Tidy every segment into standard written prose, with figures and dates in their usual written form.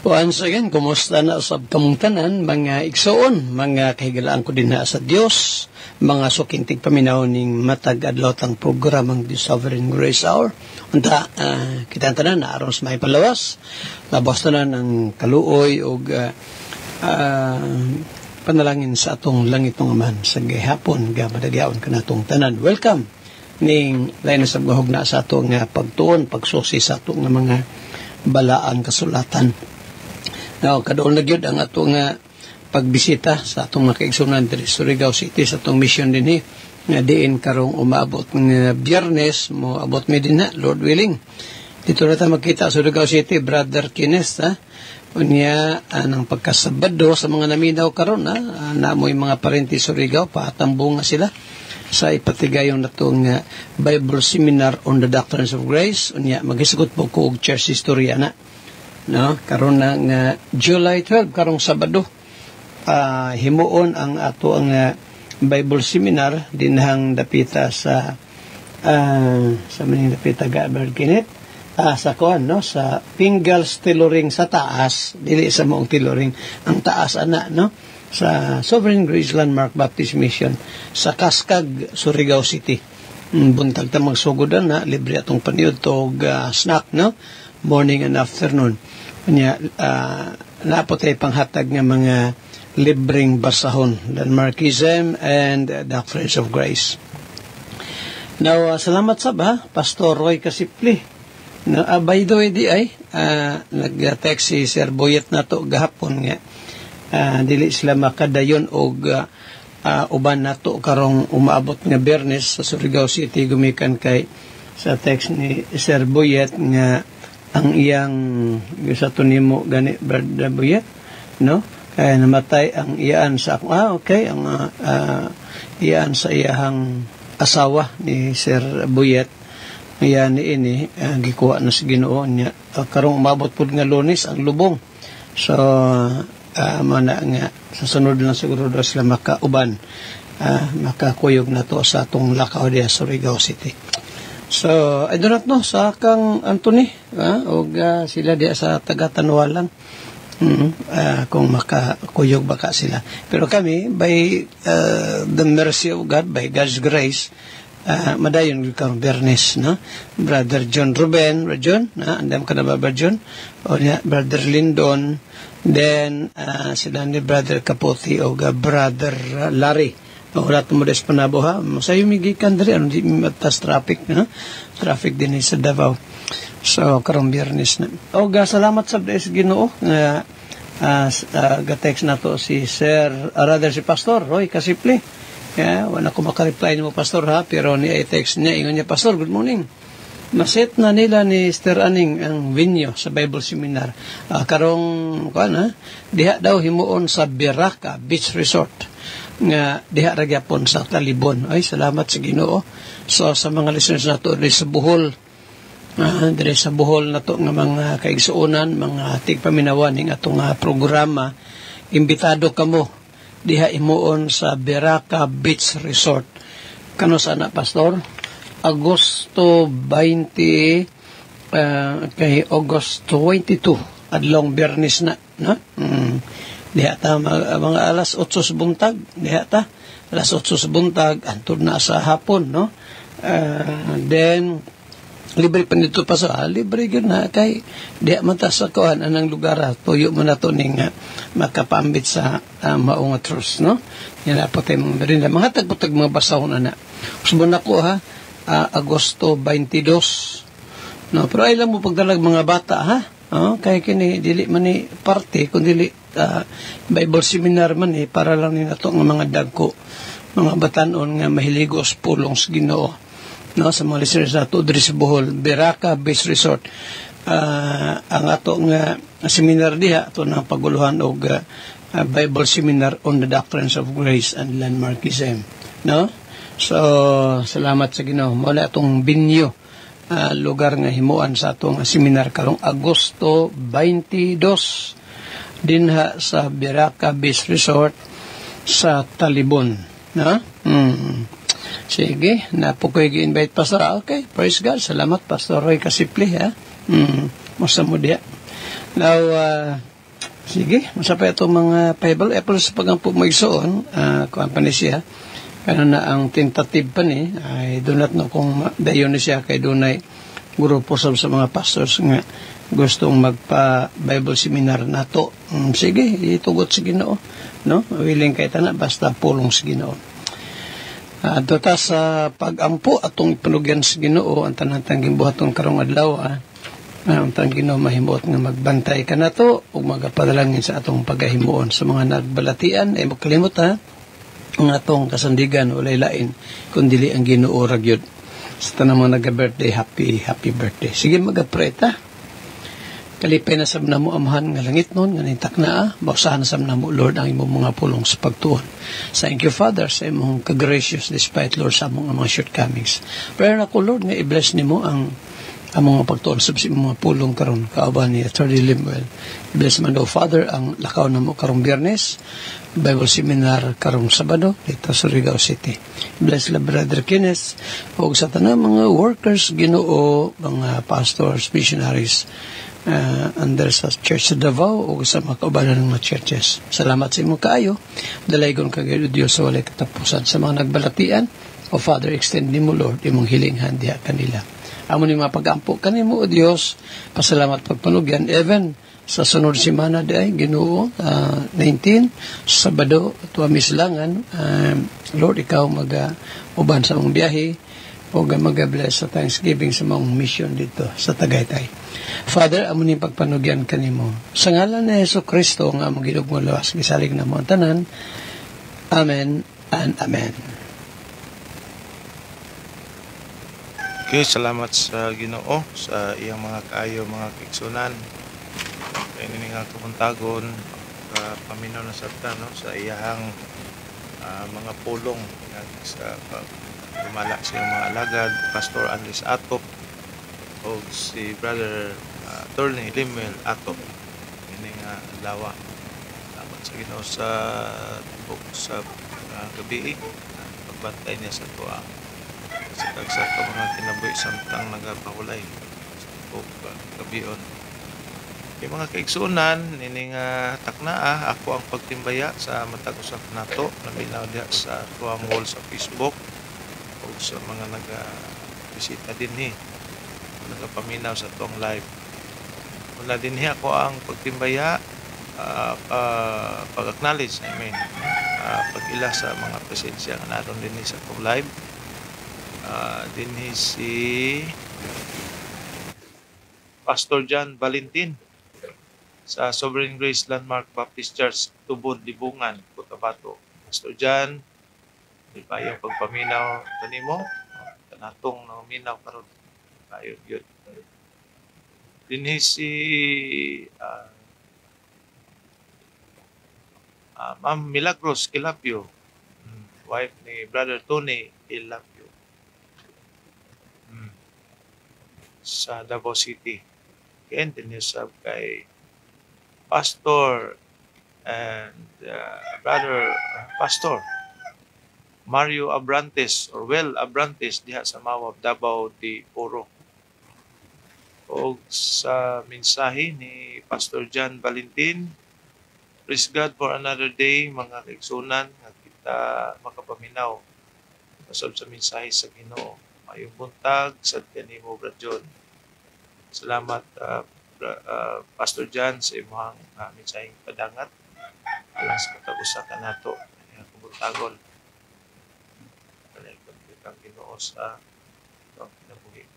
Once again, kumusta na sa kamong tanan, mga igsoon, mga kahigalaan ko din na sa Dios, mga sukintig paminaw ning matag adlaw tang programang The Sovereign Grace Hour. Unta, kita tanan na aron sa may palawas, labas na ng kaluoy o panalangin sa atong langit ng Amahan sa gihapon, madagyaon ka na atong tanan. Welcome ning lain sa gahog na sa atong pagtuon, pagsusi sa atong mga balaan kasulatan. Now, kadoon na gyud ang atong pagbisita sa atong mga kaigsunan diri sa Surigao City sa atong mission dinhi nga diin karong umaabot ng Biyernes mo abot mi dinha, Lord willing. Dito na ta makita sa Surigao City, Brother Kines, unya anang pagkasabado sa mga naminaw karon namoy mga parenti Surigao patambong nga sila sa ipatigayon natong Bible Seminar on the Doctrines of Grace. Unya maghisgot po ko og church history na. No, karon na nga July 12 karong Sabado himuon ang ato ang Bible Seminar dinhang dapita sa maning dapita Gabriel Kinet sa kuan no sa Pingals Tiloring sa taas, dili sa moong Tiloring ang taas ana no sa Sovereign Grace Landmark Baptist Mission sa Kaskag, Surigao City. Buntag ta magsugodan na libre atong paniud tog snack no morning and afternoon. Kanya, napotay panghatag ng mga libreng basahon, Landmarkism and Doctrines of Grace. Now, salamat sab Pastor Roy Kasipli. By the way, nag-text si Sir Boyet na to gahapon nga. Dili sila makadayon o uban na to karong umaabot nga Biyernes sa Surigao City gumikan kay sa text ni Sir Boyet nga ang iyang sa tunimo gani Brother Boyet no kaya namatay ang iyaan sa okay ang iyaan sa iyang asawa ni Sir Boyet nga ni ini gikuha na sa Ginoo niya karong umabot pud nga Lunes ang lubong so mana nga sa sunod lang siguro daw sila makauban makakuyog na to sa atong lakaw diya sa Surigao City. So, I do not know sa kang Anthony o sila diya sa taga-Tanwa lang kung makakuyog baka sila. Pero kami, by the mercy of God, by God's grace, madayon karong Biyernes, no? Brother John Ruben, andam ka na ba Brother John? O niya, Brother Lindon, then sila ni Brother Capote o Brother Larry. Wala mo des panabo Masayo migikan diri ano di matas traffic na. Traffic din sa Davao. So karong Biyernes na. Salamat sa des Ginoo nga ga-text na to si Sir si Pastor Roy Kasipli. Wala ko maka-reply mo Pastor pero ni i-text niya ingon niya Pastor good morning. Maset na nila ni Sister Aning ang venue sa Bible Seminar. Karong diha daw himuon sa Biraka Beach Resort. Nga diha ra gyapon sa Talibon. Ay salamat sa Ginoo. So sa mga listeners nato diri sa Bohol, diri sa Bohol nato nga mga kaigsuonan, mga tigpaminawan ning atong programa, imbitado kamo diha imuon sa Biraka Beach Resort. Kano sana Pastor? Agosto 20 kay Agosto 22 adlong Biyernes na, no? Diha ta mga alas 8 sa buntag, diha ta alas 8 sa buntag antod na sa hapon no then libre pa nito pa sa libre gyud na kay diha man ta sa kuan anang lugar tuyo man nato ning makapambit sa maong trust no yan dapat ay mga tagputag mga basahon ana usbon nako Agosto 22 no pero ay lang mo pagdalag mga bata kay kini dili man ni party kun dili Bible Seminar man para lang ni nato nga mga dagko mga batanon nga mahiligo sa pulong sa Ginoo no sa mga listeners nato diri sa Bohol Biraka Beach Resort ang ato nga seminar diha ato nang paguluhan og Bible Seminar on the Doctrines of Grace and Landmarkism no so salamat sa Ginoo mao na atong binyo lugar nga himuan sa atong seminar karong Agosto 22 dinha sa Biraka Beach Resort sa Talibon na sige napo ko i-invite Pastor okay praise God salamat Pastor Roy Kasipli musta mo dia now Sige, masapay itong mga Bible apples pag ang pumaysoon, kuhan pa ni siya, kano na ang tentative pa ni, ay dunat no kung dayon ni siya, kay dunay grupo sa mga pastors nga gustong magpa-Bible seminar na to. Sige, itugot sa Ginoo. No? Willing kay tana, basta pulong sa Ginoo. Dota sa pag-ampo atong panugyan sa Ginoo, ang tanang gimbuhaton karong adlaw, ang tanang Ginoo mahimot nga magbantay ka na to, o magapadalangin sa atong pagahimuon. Sa mga nagbalatian, ay magkalimot ang atong kasandigan, walay lain, kundili ang Ginoo ragyod. Sa tanang mga nag-birthday, happy birthday. Sige, mag-pray ta. Kalipay na sab na mo amahan nga langit nun, nga nintak na, bausahan na sab na mo, Lord, ang imong mga pulong sa pagtuon. Thank you, Father, sa imong ka-gracious despite, Lord, sa among mga shortcomings. Prayer na ko, Lord, nga i-bless ni mo ang mga pagtuon sa mga pulong karon kauban ni Attorney Limuel. I-bless man daw, Father, ang lakaw na mo karong Biyernes, Bible Seminar karong Sabado dito sa Surigao City. Bless la Brother Kenneth o sa tanang mga workers, Ginoo, mga pastors, missionaries, under sa Church sa Davao o sa mga kaubanan ng mga churches. Salamat sa imong kaayo. Dalaygon kagayo Dios sa walay katapusan. Sa mga nagbalatian, o Father, extend ni mo, Lord, imong hilinghan diha kanila. Amo ni mga pag-ampo kanimo, O Dios, pasalamat pagpanugyan. Even sa sunod semana day, Ginoo, 19, Sabado, tuwa mislangan, Lord, ikaw mag-uban sa mong biyahe, o mag-bless sa Thanksgiving sa mga mission dito sa Tagaytay. Father, amo ni pagpanugyan kanimo. Sa ngalan ni Hesus Kristo nga among ginugmong lawas, gisalig na mo ang tanan. Amen and Amen. Okay, salamat sa Ginoo sa iyang mga kaayo, mga kaigsunan. Kaya nini nga kumuntagon, paminaw na sabta, no, sa iyahang mga pulong sa gumala siya mga alagad, Pastor Andres Atop o si Brother Attorney Limuel Atop. Ini nga lawa. Salamat sa Ginoo sa tibok sa gabi, pagbantay niya sa tuwa. Sa tagsa ka mga kinabuhi samtang nagapahulay sa tibok gabion. Yung mga kaigsunan, ini nga taknaa, ako ang pagtimbaya sa matag usap nato, naminaw diha sa tuwang wall sa Facebook o sa mga naga-bisita dinhi, nagapaminaw sa tuwang live. Mula dinhi ako ang pagtimbaya, pag-acknowledge, pag-ila sa mga presensya nga naroon dinhi sa tuwang live. Dinhi si Pastor John Valentin sa Sovereign Grace Landmark Baptist Church, Tubod, Libungan, Cotabato. Pastor John, di ba yung pagpaminaw kanimo? Kanatong naminaw karon. Ayun, yun. Dinhi si Ma'am Milagros Kilapio, wife ni Brother Tony Kilapio, sa Davao City. Kaya din sa kay Pastor and Brother Pastor Mario Abrantes or Well Abrantes diha sa Mawab, Davao de Oro. O sa mensahe ni Pastor John Valentin, praise God for another day, mga kaigsunan nga kita makapaminaw pasab sa mensahe sa Ginoo. Mayong buntag sa kanimo, Brad John. Salamat Pastor John sa imong mensaheng padangat alang sa katag-usakan nato ang kubuntagon kang Ginoo sa kinabuhi.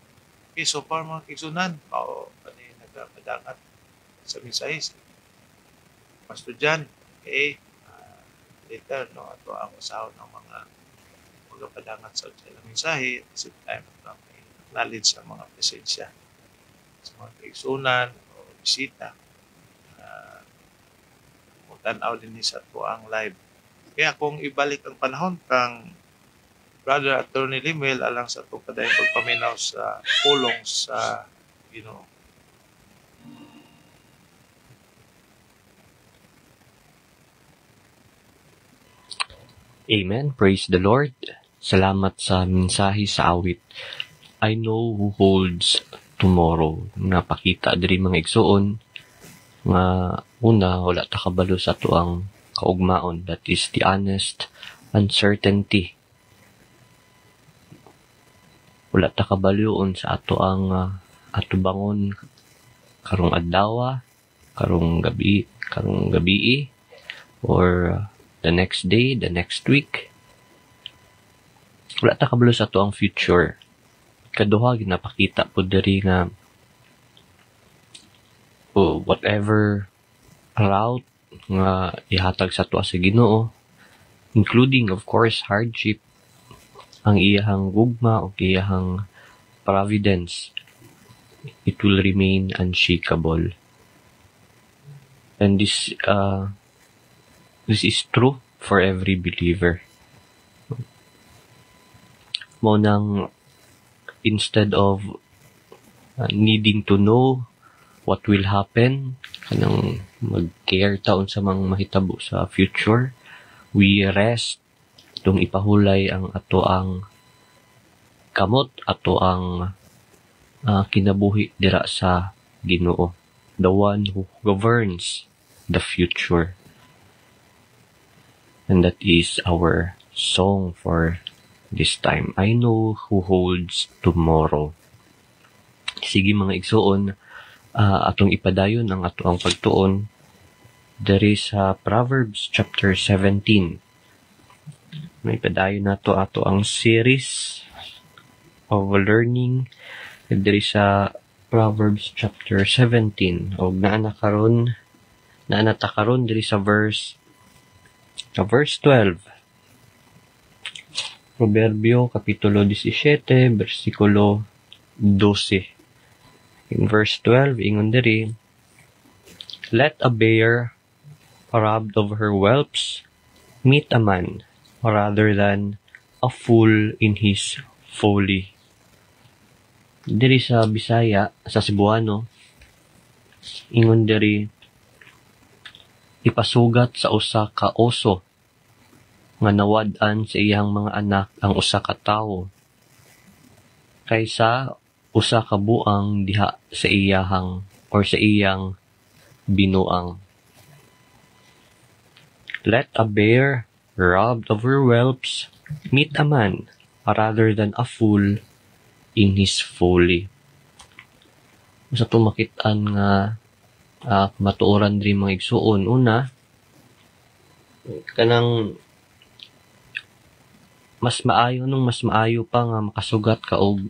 Okay, so far mga kaigsunan, ani nagapadangat sa mensahe Pastor John. Okay, later no ato ang usahaw ng mga magapadangat sa ilang mensahe at the same time knowledge sa mga presensya sa mga kaigsunan o bisita tanaw din sa tuang live. Kaya kung ibalik ang panahon kang Brother Attorney Limuel alang sa itong kadayang pagpaminaw sa pulong sa Ginoo. Amen. Praise the Lord. Salamat sa mensahe sa awit. I know who holds tomorrow. Napakita diri mga igsoon nga una wala ta kabalo sa ato ang kaugmaon, that is the honest uncertainty. Wala ta kabalyoon sa ato ang ato bangon karong adlaw, karong gabi, or the next day, the next week. Wala ta kabalo sa ato ang future. Kaduha ginapakita po diri nga whatever route nga ihatag sa ato sa Ginoo, including of course hardship, ang iyahang gugma o iyahang providence, it will remain unshakable. And this is true for every believer. Mo nang instead of needing to know what will happen, kanang mag-care taon sa mga mahitabo sa future, we rest tung ipahulay ang ato ang kamot, ato ang kinabuhi dira sa Ginoo, the one who governs the future. And that is our song for this time. I know who holds tomorrow. Sige mga igsoon, atong ipadayon ang ato ang pagtuon diri sa Proverbs chapter 17. May padayon nato ato ang series of learning diri sa Proverbs chapter 17. Og naana ta karon diri sa verse 12. Proverbio kapitulo 17 bersikulo 12. In verse 12, ingon diri, let a bear robbed of her whelps meet a man rather than a fool in his folly. Diri sa Bisaya, sa Cebuano, ingon diri, ipasugat sa usa ka oso nga nawad-an sa iyang mga anak ang usa ka tawo kaysa usa ka buang diha sa iyahang or sa iyang binuang. Let a bear robbed of her whelps meet a man rather than a fool in his folly. Sa tumakitan nga matuoran diri mga igsuon, una kanang mas maayo pa nga makasugat ka og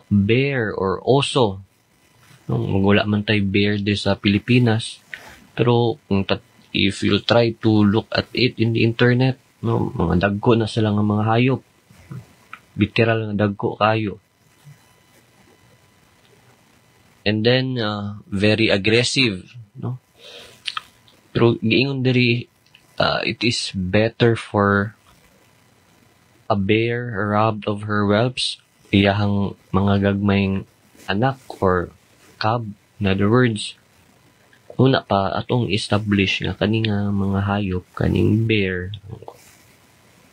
bear or oso. Wala man tay bear din sa Pilipinas, pero if you'll try to look at it in the internet, mga dagko na sila nga mga hayop, literal nga dagko kayo, and then very aggressive, no? Pero giingon diri, it is better for a bear robbed of her whelps, iyahang mga gagmayng anak or cub. In other words, una pa atong establish nga kani nga mga hayop, kaning bear,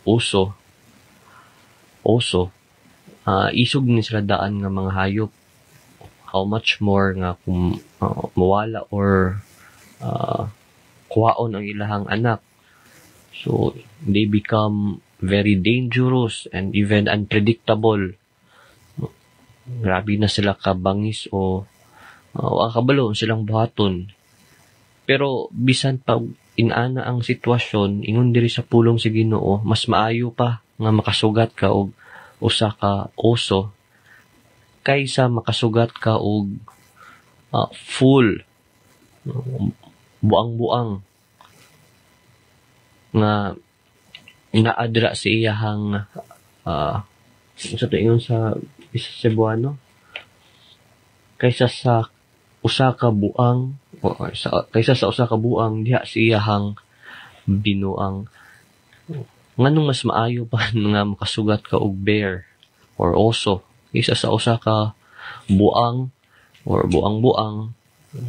oso, isog ni sila daan nga mga hayop. How much more nga kung mawala or kuhaon ang ilahang anak. So they become very dangerous and even unpredictable. Grabe na sila kabangis o ang kabalo silang buhaton. Pero bisan pa inana ang sitwasyon, ingon diri sa pulong sa Ginoo, mas maayo pa nga makasugat ka og usa ka oso kaysa makasugat ka og fool, buang-buang nga naadra sa iyahang sa ingon sa isa Cebuano, kaysa sa usa ka buang diha sa iyahang binuang. Nganong mas maayo pa nga makasugat ka og bear or oso kaysa sa usa ka buang or buang-buang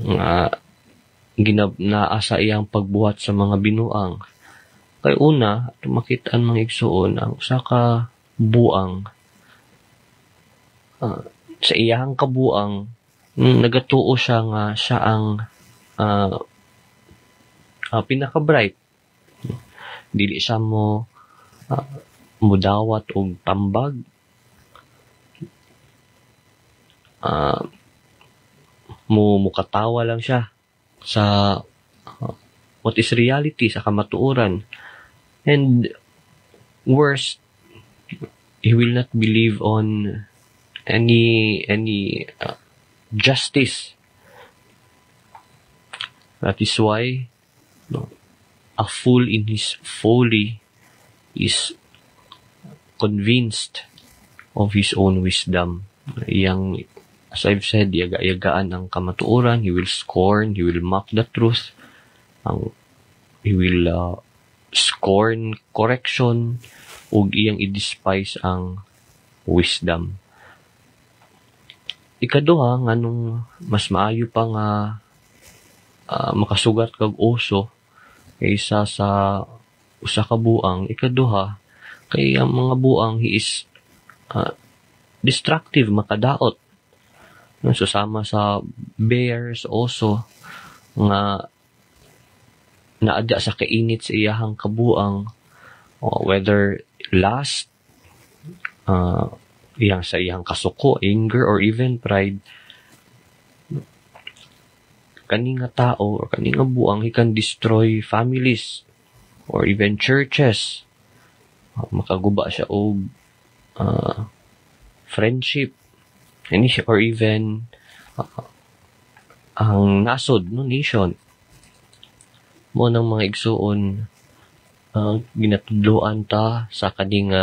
nga naa sa iyang pagbuhat sa mga binuang. Kay una, tumakitaan mga igsuon, ang usa ka buang sa iyahang kabuang, nagatuo siya nga siya ang pinaka-bright. Dili siya mo mudawat og tambag. Mukatawa lang siya sa what is reality, sa kamatuoran. And worst, he will not believe on any justice. That is why a fool in his folly is convinced of his own wisdom. Yang, as I've said, yagaan ang kamatuoran. He will scorn, he will mock the truth. He will scorn correction, ug iyang i-despise ang wisdom. Ikaduha, nganong mas maayo pa nga makasugat kag oso kaysa sa usa ka buang. Ikaduha, kay ang mga buang, he is destructive, makadaot. Susama sa bears, oso, nga naadya sa kainit sa iyahang kabuang, whether lust, sa iyang kasuko, anger, or even pride. Kani nga tao or kani nga buang, he can destroy families or even churches. Makaguba siya og friendship, or even ang nasod no nation. Mo nang mga igsuon ginatudloan ta sa kaning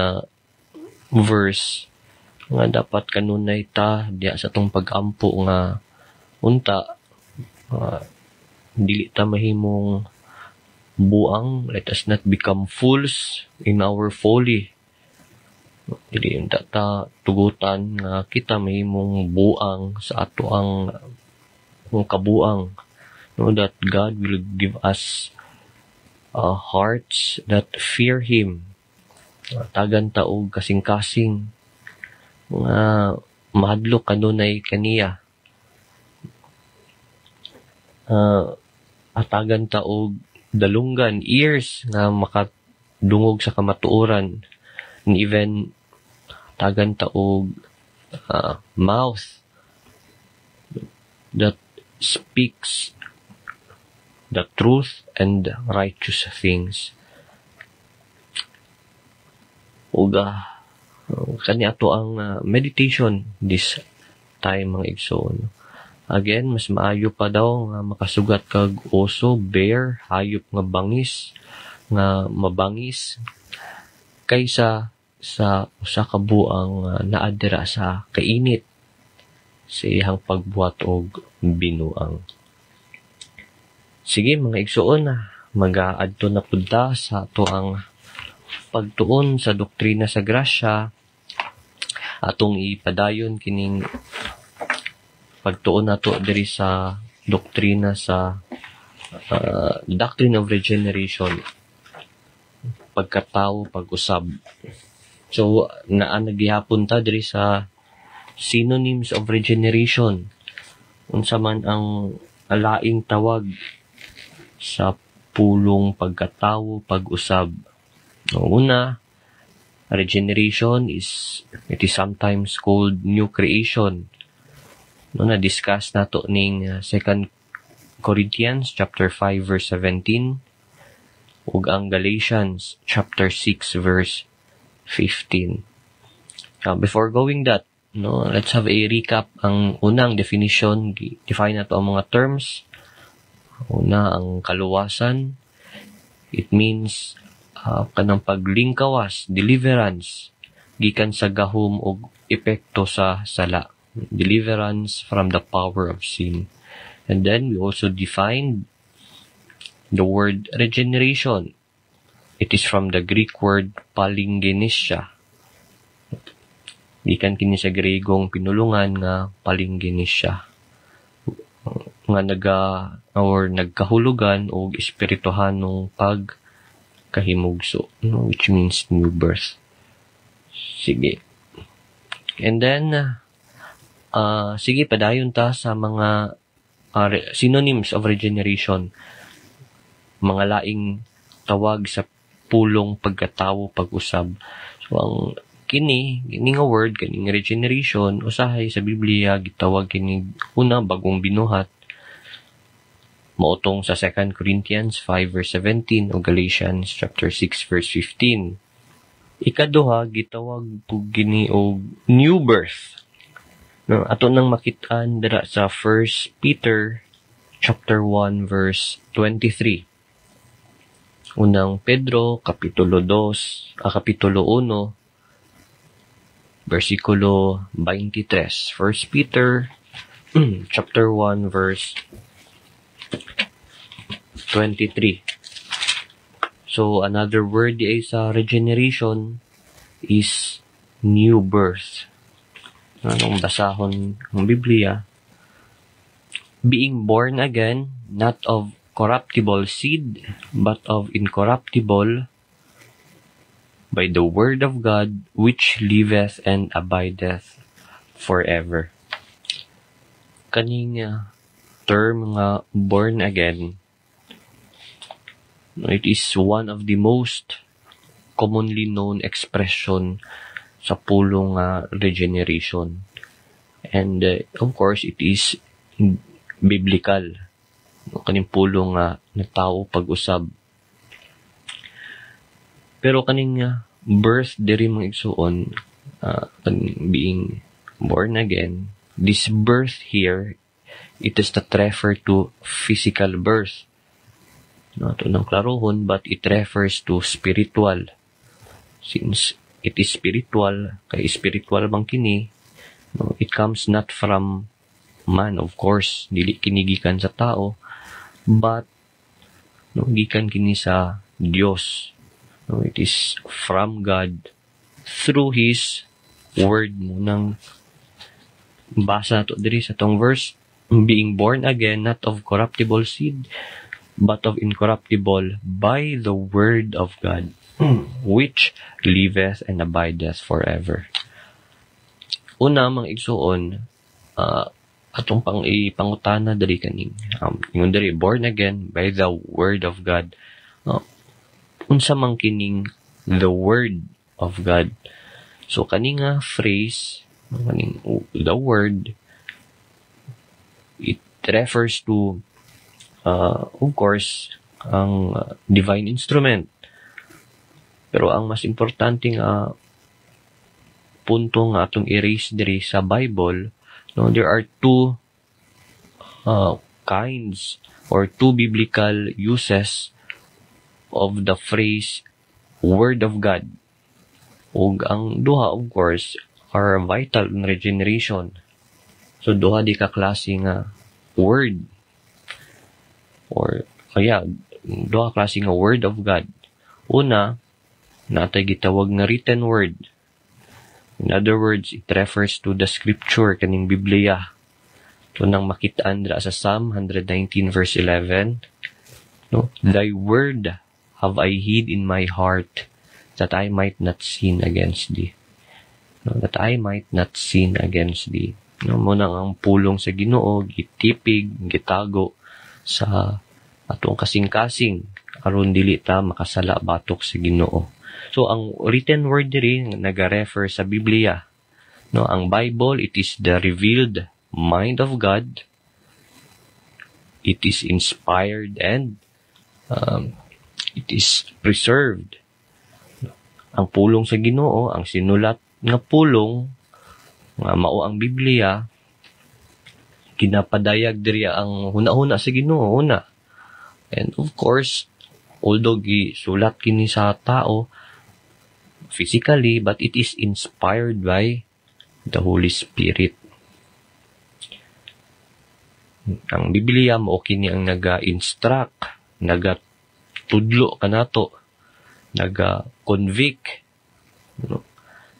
verse nga dapat kanunay ta diya sa tong pag-ampo nga unta dili ta mahimong buang. Let us not become fools in our folly. Dili ta tugutan nga kita mahimong buang sa ato ang kabuang. Know that God will give us hearts that fear Him. Tagan ta og kasing-kasing nga mahadlok kanunay kaniya. Atagan ta og dalunggan, ears nga makadungog sa kamatuoran, and even tagan ta og mouth that speaks the truth and righteous things. Uga kani ato ang meditation this time, mga igsoon. Again, mas maayo pa daw nga makasugat kag oso, bear, hayop nga bangis, nga mabangis, kaysa sa usa ka buang naadira sa kainit sa iyang pagbuhat og binuang. Sige mga igsoon, mag-aadto na punta sa ato ang pagtuon sa doktrina sa grasya. Atong ipadayon kining pagtuon nato diri sa doktrina sa doctrine of regeneration, pagkatao, pag-usab. So naanagihapon ta diri sa synonyms of regeneration. Unsa man ang alaing tawag sa pulong pagkatao, pag-usab. Una, regeneration is sometimes called new creation. Na-discuss nato ning 2 Corinthians chapter 5 verse 17 ug ang Galatians chapter 6 verse 15. Before going that, let's have a recap. Ang unang definition, define nato ang mga terms. Una, ang kaluwasan. It means kanang paglingkawas, deliverance, gikan sa gahom o epekto sa sala. Deliverance from the power of sin. And then we also defined the word regeneration. It is from the Greek word palingenesia. Gikan kini sa Gregong pinulungan nga palingenesia. Nga nagkahulugan o espirituhanong pagkahimugso, which means new birth. Sige. And then sige, padayon ta sa mga synonyms of regeneration, mga laing tawag sa pulong pagkatawo pag-usab. So ang kini nga word kaning regeneration usahay sa Biblia gitawag kini una bagong binuhat, mautong sa 2 Corinthians 5 verse 17 o Galatians chapter 6 verse 15. Ikaduha gitawag pug gini og new birth. No, ato nang makit-an dira sa 1 Peter chapter 1 verse 23. Unang Pedro kapitulo 1 versikulo 23. 1 Peter chapter 1 verse 23. So another word ay sa regeneration is new birth. Anong basahon ng Biblia? Being born again, not of corruptible seed, but of incorruptible, by the word of God, which liveth and abideth forever. Kaning term nga born again, it is one of the most commonly known expression sa pulong regeneration. And of course, it is biblical. Kaning pulong na tao pag-usab. Pero kaning birth diri mga igsuon, being born again, this birth here, it does not refer to physical birth. No, ito nang klarohon, but it refers to spiritual. Since it is spiritual, kay spiritual bang kini, no, it comes not from man, of course, dili kinigikan sa tao, but no, gikan kini sa Dios. No, it is from God through His Word. Munang basa to diri sa tong verse, being born again, not of corruptible seed, but of incorruptible, by the Word of God, which liveth and abideth forever. Una, mga igsuon, atong pangutana diri kaning, yung diri, born again, by the Word of God. Unsa man kining the Word of God. So kaning phrase, kaning the Word, it refers to of course ang divine instrument. Pero ang mas importante nga punto nga atong i-raise diri sa Bible, no, there are two kinds or two biblical uses of the phrase Word of God. Ug ang duha, of course, are vital in regeneration. So duha di ka klase nga word, or duha klase nga Word of God. Una, natay gitawag nga written word. In other words, it refers to the scripture kaning Biblia. Ito nang makitaan dira sa Psalm 119 verse 11. No, thy word have I hid in my heart, that I might not sin against thee. No, that I might not sin against thee. No, muna ang pulong sa Ginoo, gitipig, gitago sa atong kasing-kasing, aron dili ta makasala batok sa Ginoo. So ang written word diri naga-refer sa Biblia. No, ang Bible, it is the revealed mind of God. It is inspired and it is preserved. Ang pulong sa Ginoo, ang sinulat nga pulong nga mao ang Biblia, ginapadayag diri ang hunahuna sa Ginoo una. And of course, although gisulat kini sa tao physically, but it is inspired by the Holy Spirit. Ang Biblia mao kini ang naga-instruct, nagatudlo kanato, naga-convict, no?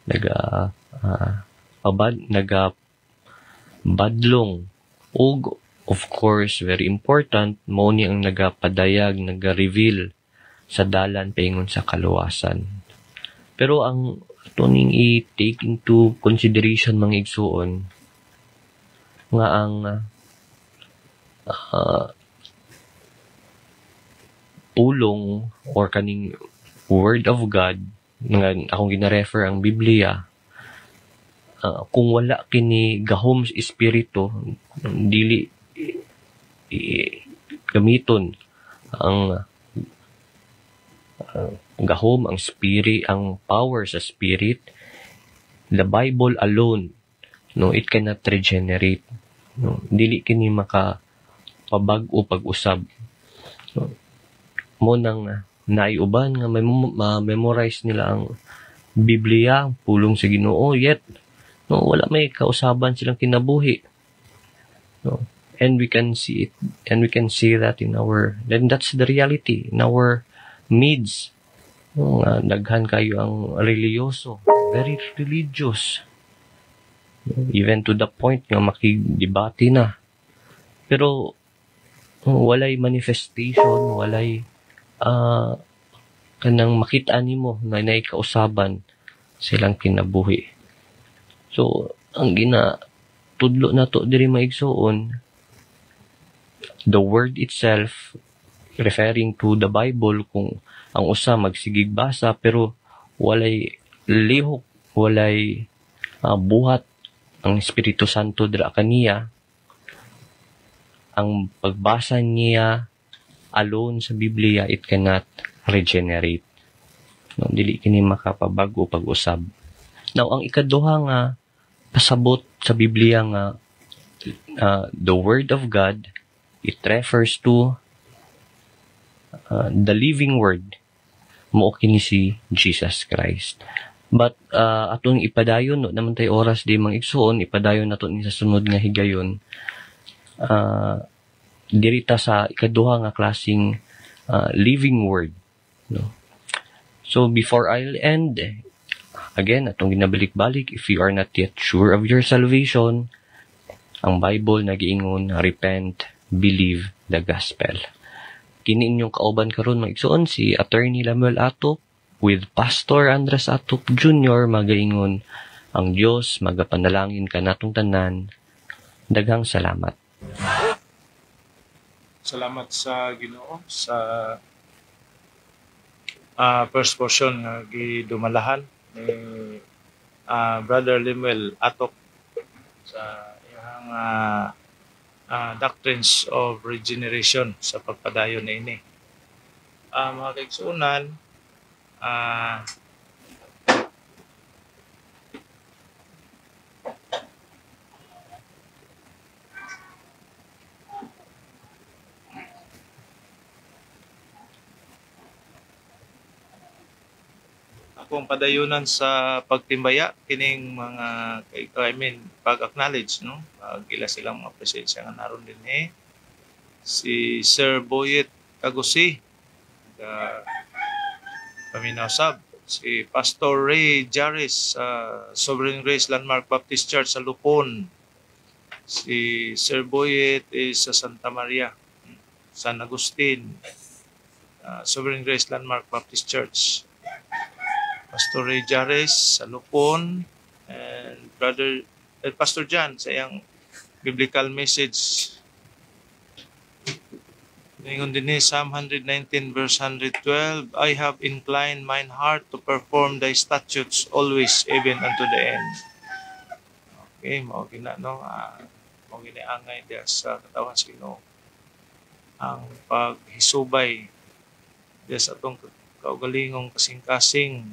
Naga-badlong, ug of course, very important, mao ni ang nagapadayag, naga-reveal sa dalan paingon sa kaluwasan. Pero ang tuning i-take into consideration mga igsuon, nga ang uh, pulong or kaning Word of God nga akong gina-refer ang Biblia, kung wala kini gahom sa espiritu, dili gamiton ang gahom, ang spirit, ang power sa spirit, the Bible alone, no, it cannot regenerate. No, dili kini makapabag-o pag-usab. No, mo nang naiuban nga ma-memorize nila ang Biblia, pulong sa Ginoo, yet no, wala may kausaban silang kinabuhi. No, and we can see it, and we can see that then that's the reality in our midst. No, daghan kayo ang religyoso, very religious, even to the point nga makidebate na, pero walay manifestation, walay kanang makita nimo na naikausaban silang kinabuhi. So ang tudlo na to diri maigsoon, the word itself, referring to the Bible, kung ang usa magsigig basa pero walay lihok, walay buhat ang Espiritu Santo dira kaniya, ang pagbasa niya alone sa Biblia, it cannot regenerate. No, dili kini makapabago pag-usab. Now, ang ikaduha nga pasabot sa Biblia nga the Word of God, it refers to the living Word, mo kini si Jesus Christ. But atong ipadayon, no naman tay oras di mang igsuon, ipadayon nato ni sa sunod nga higayon, dirita sa ikaduha nga klaseng living Word, no. So before I'll end, again, atong ginabalik-balik, if you are not yet sure of your salvation, ang Bible nagiingon, repent, believe the gospel. Kini inyong kauban karon maigsuon si Attorney Lamuel Atop with Pastor Andres Atop Jr. magaingon, ang Dios magapanalangin ka natong tanan. Daghang salamat. Salamat sa Ginoo sa first portion nga gidumalahan ni Brother Lemuel Atop sa iyang doctrines of regeneration sa pagpadayon na ini. Mga kaigsuunan, akong padayunan sa pagtimbaya kining mga pag-acknowledge, no, gila silang mga presensya nga naron din si Sir Boyet Tagusi paminaw sab, si Pastor Ray Jaris sa Sovereign Grace Landmark Baptist Church sa Lupon, si Sir Boyet is sa Santa Maria, San Agustin, Sovereign Grace Landmark Baptist Church, Pastor Ray Jares sa Lupon, and Pastor John sa iyang biblical message. Ningon din Psalm 119 verse 112, I have inclined mine heart to perform thy statutes always, even unto the end. Okay, mao gina no, mao giniangay dia sa katawan sa Ginoo ang paghisubay dia sa atong kaugalingong kasing-kasing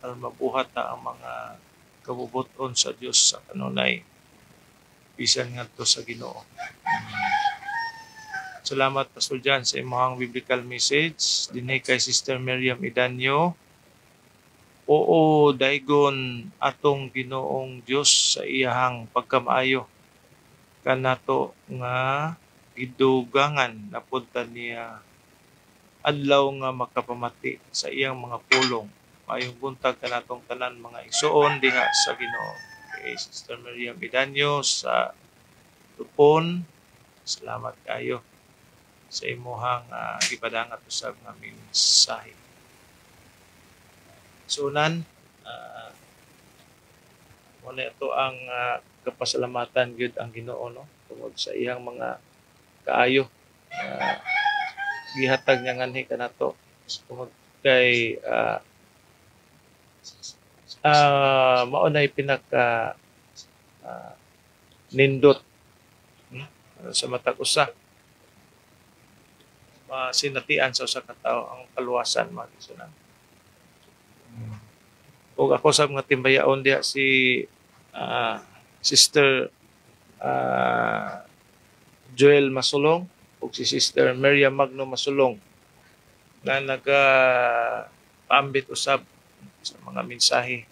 aron mabuhat na ang mga kabubuton sa Dios sa kanunay bisan ngadto sa Ginoo. Salamat Pastor John sa imong biblical message dinhi kay Sister Miriam Idanyo. Oo, daygon atong Ginoong Dios sa iyahang pagkamaayo kanato nga gidugangan napunta niya adlaw nga makapamati sa iyang mga pulong. Mayong buntag kanatong tanan mga igsuon diha sa Ginoo. Kay Sister Miriam Idanyo sa Lupon, salamat kayo sa imuhang gipadangat usab nga mensahe. Sunan, wala ito ang kapasalamatan gyud ang Ginoo, no, tungod sa iyang mga kaayo. Gihatag niya nganhi kanato tungod kay maunay pinaka nindot sa matag usa sinatian sa usa ka tawo ang kaluwasan mga igsunan. Ug ako sa mga timbayaon diha si Sister Joel Masulong ug si Sister Maria Magno Masulong na nag-paambit usab sa mga mensahe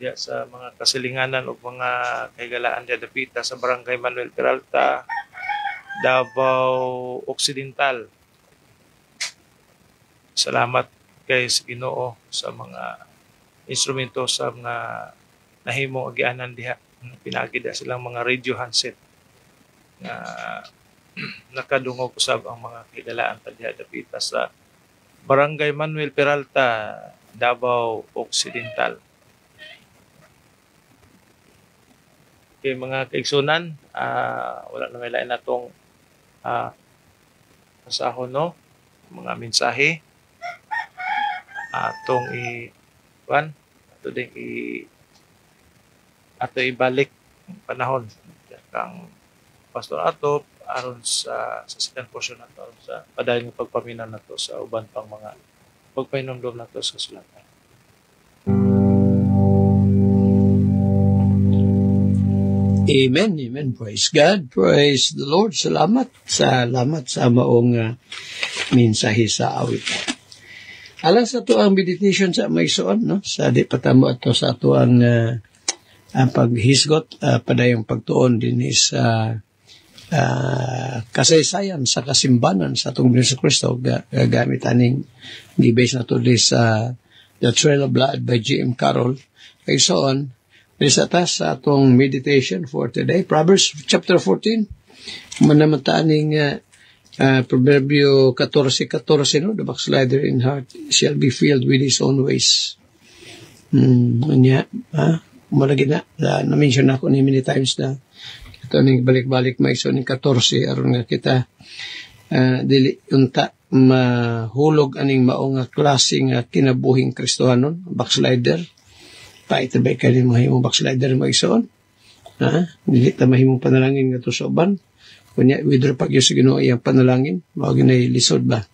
diya sa mga kasilinganan o mga kahigalaan diya dapita sa Barangay Manuel Peralta, Davao Occidental. Salamat kay sa Ginoo sa mga instrumento sa mga nahimong agianan diha. Pinagi diya silang mga radio handset na nakadungog usab ang mga kahigalaan diha dapita sa Barangay Manuel Peralta, Davao Occidental. Okay, mga kaigsunan, wala na may lain natong pasahon, no? Mga mensahe atong ato ibalik ang panahon kang Pastor Atop aron sa second portion nato sa padayon ng pagpaminaw nato sa uban pang mga pagpahinumdom nato sa kasulatan. Amen, amen. Praise God, praise the Lord. Salamat sa maong mensahe sa awit. Alang sa to ang meditation sa maysoon, no? Sa di patamo ato sa ato ang paghisgot, padayong pagtuon din sa kasaysayan sa kasimbanan sa atong Hesus Kristo gamit aning gibase na to sa The Trail of Blood by G.M. Carroll. Maysoon, isa ta sa atong meditation for today. Proverbs chapter 14. Manamataning Proverbio 14:14, no? The backslider in heart shall be filled with his own ways. Malagi na. Na-mention ako ni many times na ito ning balik-balik may so ning 14 aron nga kita dili unta mahulog aning mao nga klase nga kinabuhing Kristohanon, backslider. Ito ba kanin mahimong backslider mo isoon? Dili ta mahimong panalangin nga to sa uban. Kunya, withdraw pag yung sa Ginoo iyang panalangin. Mao ginay lisod ba?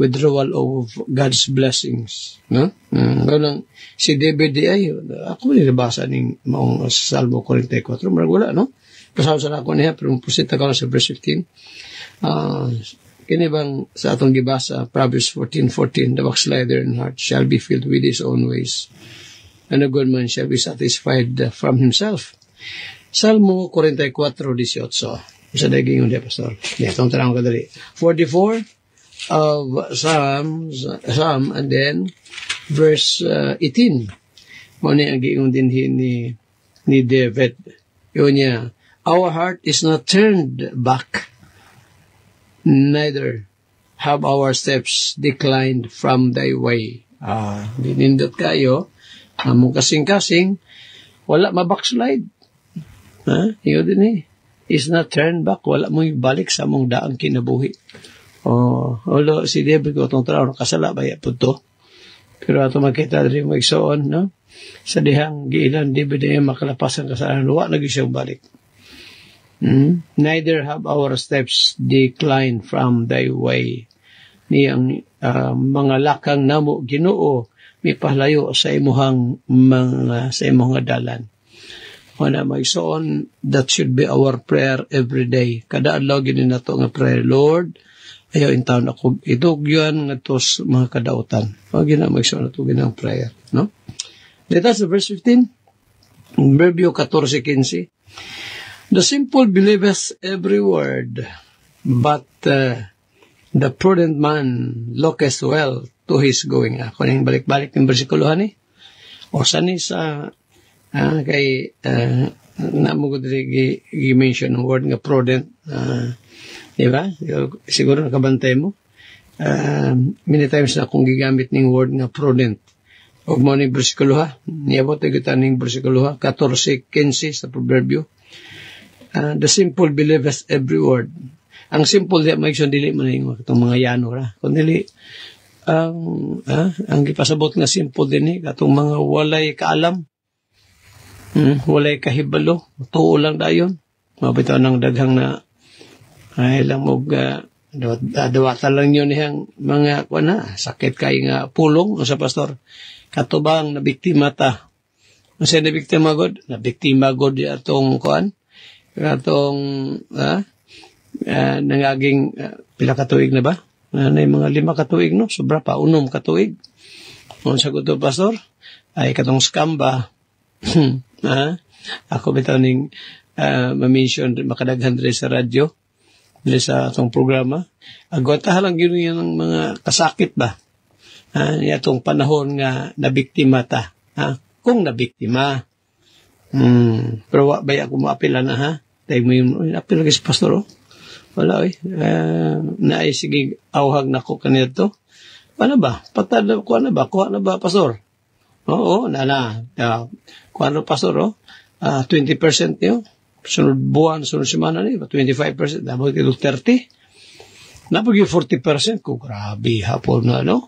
Withdrawal of God's blessings. No? Ganang si David di ay, ako nilabasa ning maong Salmo 44. Marag wala, no? Pasaw sa ako niya, pero pusita ko na sa verse 15. Kini bang sa atong gibasa, Proverbs 14:14, the backslider in heart shall be filled with his own ways, and a good man shall be satisfied from himself. Salmo 44:18. Isa daging yung Pastor. Itong tanong ko dali. 44 of Psalm, and then verse 18. Muna ang giing din ni David. Yun niya, our heart is not turned back, neither have our steps declined from thy way. Dinindot kayo, among kasing-kasing, wala mabackslide. Yun din is not turned back, wala mo ibalik sa among daang kinabuhi. Olo, si David ko itong taraw, nakasala ba po to? Pero ato makita rin mo igsoon, no? Sa dihang giilan, David ay makalapasan kasalanan, wala nag isang balik. Neither have our steps declined from thy way. Niyang mga lakang namo Ginoo, mipalayo sa imuhang dalan. Wala magsoon, that should be our prayer every day. Kada adlaw gini nato nga prayer, Lord, ayaw intawon ako idugyan nga tos mga kadautan. Wag gina magsoon nato ginang prayer, no? That's the verse 15. Proverbio 14:15. The simple believeth every word, but the prudent man looketh well to his going. Ako nang balik-balik ng bersikulohan o sani sa kay namugod rin i-mention ng word nga prudent, diba? Siguro nakabantay mo. Many times na akong gigamit ng word nga prudent. Huwag mo ng bersikuloha. Niyabot na kita ng bersikuloha. 14:15 sa Proverbio. The simple believeth every word. ang simple di maigsoon dili man ning katong mga yano ra. Kun dili ang gipasabot nga simple din katong mga walay kaalam. Walay kahibalo, tuo lang dayon. Mabitaw ng daghang na ay lang mo dawata lang yun niyang mga sakit kay nga pulong sa pastor. Katubang na biktima ta. Kasi na biktima god di atong katong nangaging pila ka tuig na ba? Na mga 5 ka tuig no, sobra pa 6 ka tuig. Kung sa kuto pastor ay katong scam ba? Ako bitaw ning ma-mention makadaghan rin sa radyo rin sa atong programa. Agwata lang yun yung mga kasakit ba? Itong panahon nga nabiktima ta. Kung nabiktima. Pero baya ako maapila na ha. Tayo mo yun, apil lagi sa pastor wala naay sige awhag na ko kanito. Ano ba? Patada ko na ba? Kuha na ba pastor? Oo, kuha na pastor 20% niyo. Sunod buwan, sunod semana niyo, 25%. Dapat ito 30%. Napag yung 40% ko, grabe hapon na, no?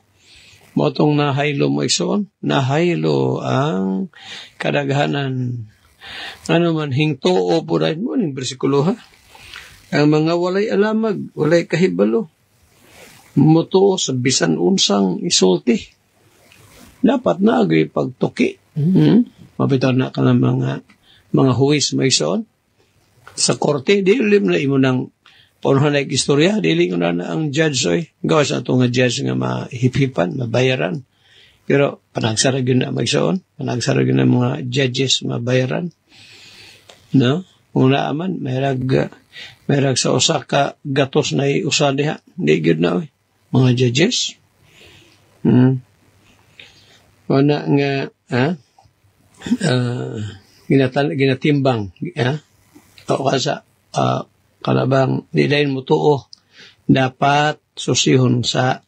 Motong nahaylo mo iksoon, nahaylo ang kadaghanan. Ano man, hingto o puray mo, ng bersikulo ha? Ang mga walay alamag, walay kahibalo, muto sa bisan unsang isulti. Dapat na agay pagtuki. Mabitaw na ka ng mga huwis may son. Sa korte, dili na imo ng paunahan na istorya, dili na ang judge gawa sa ito nga judge nga mahipipan, mabayaran. Pero panagsara yun na magsoon, panagsara yun na mga judges mabayaran. No? Una aman, merag sa usa ka gatos na iusa diha. Di gyud na mga judges. Una nga ginatimbang o kasa kalabang di dayon mo tuo dapat susihon sa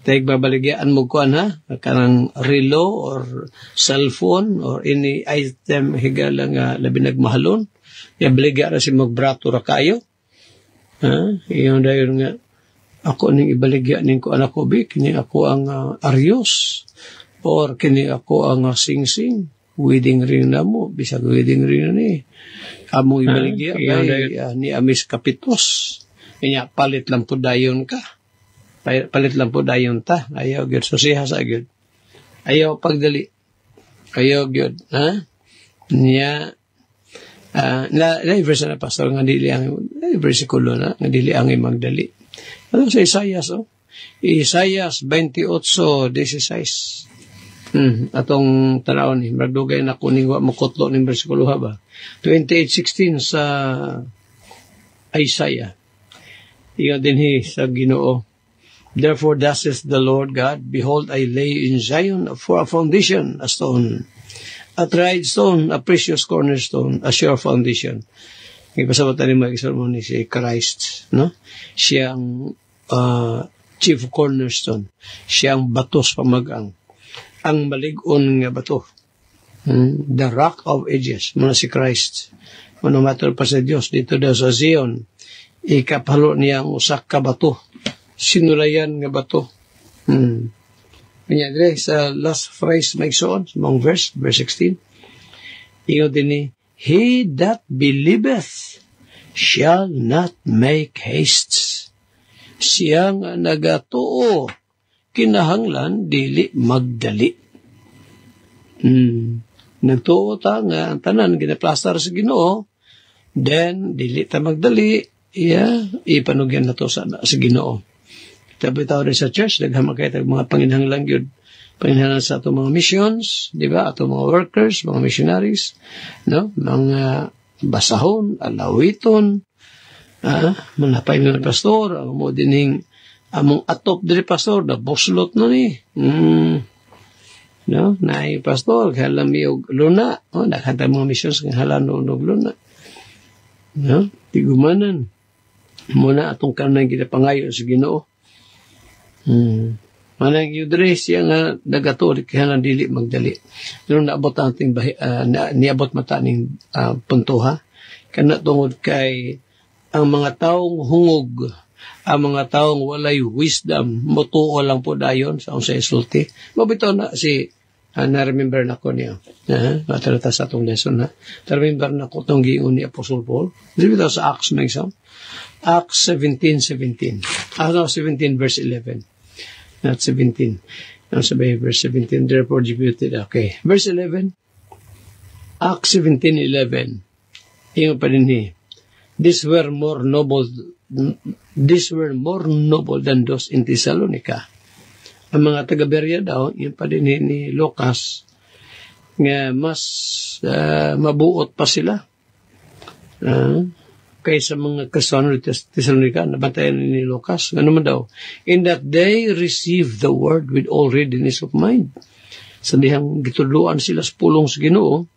taig babaligyaan mo kuan ha kanang relo or cellphone or any item higala nga labi nagmahalon ya baligya ra si magbrato ra kayo iyon dayon nga ako ning ibaligya ning ko anak ko bi kini ako ang Arios or kini ako ang sing-sing wedding ring na mo bisag wedding ring na ni amo ibaligya ni Amis Kapitos kanya palit lang po dayon ka palit lang po dayon ta ayaw gyud susiha sa gyud ayaw pagdali ayaw gyud niya na verse na pastor nga dili ang versikulo na nga dili ang magdali ano sa Isaias Isaias 28:16 atong tanawon ni magdugay na kuning wa makutlo ning bersikulo ba 28:16 sa Isaiah iyon din sa Ginoo. Therefore thus says the Lord God, behold, I lay in Zion for a foundation, a stone, a tried stone, a precious cornerstone, a sure foundation. Ipasabot ni mag-sermon ni si Christ, no? Siyang chief cornerstone, siyang batos pamagang, ang malig-on nga bato, the rock of ages, muna si Christ. Muna matter pa sa Diyos, dito daw sa Zion, ikapalo niyang usak ka bato, sinulayan nga bato. Kanya dire sa last phrase may soon, sa mga verse 16. Ingo din ni, he that believeth shall not make haste. Siyang nagatuo, kinahanglan dili magdali. Nagtuo ta nga ang tanan ginaplastar sa Ginoo, then dili ta magdali, ipanugyan na to sa Ginoo. Tabi-taw rin sa church, daghang makita mga panginhanglan yun. Panginhanglan sa itong mga missions, di ba? Atong mga workers, mga missionaries, no? Mga basahon, alawiton, manapay ng pastor, ang mo dining, among atop diri pastor, na boslot na ni. No? Naay pastor, halami og luna. Nakanta mga missions, halano og luna. No? Tigumanan. Muna atong kanang ginapangayon sa Ginoo. Manang yudre siya nga nagatulik kaya na dili magdali. Pero naabot nating niabot mata ning punto ha. Kana tungod kay ang mga taong hungog, ang mga taong walay wisdom, mutuo lang po dayon sa unsay sulti. Mabitaw na si na-remember na ko niya. Matalata sa atong lesson na. Na-remember na ko itong giingon ni Apostle Paul. Bitaw sa Acts na isang. Acts 17:17. 17 verse 11. Not 17. Ang sabi, verse 17, therefore distributed. Okay. Verse 11. Acts 17:11. Ingon pa din ni, These were more noble than those in Thessalonica. Ang mga taga-Berea daw, yun pa din ni Lucas, nga mas mabuot pa sila kaysa mga kasunod Thessalonica, nabantayan ni Lucas. Ano man daw? In that they received the word with all readiness of mind. Sa dihang gitudluan sila sa pulong sa Ginoo,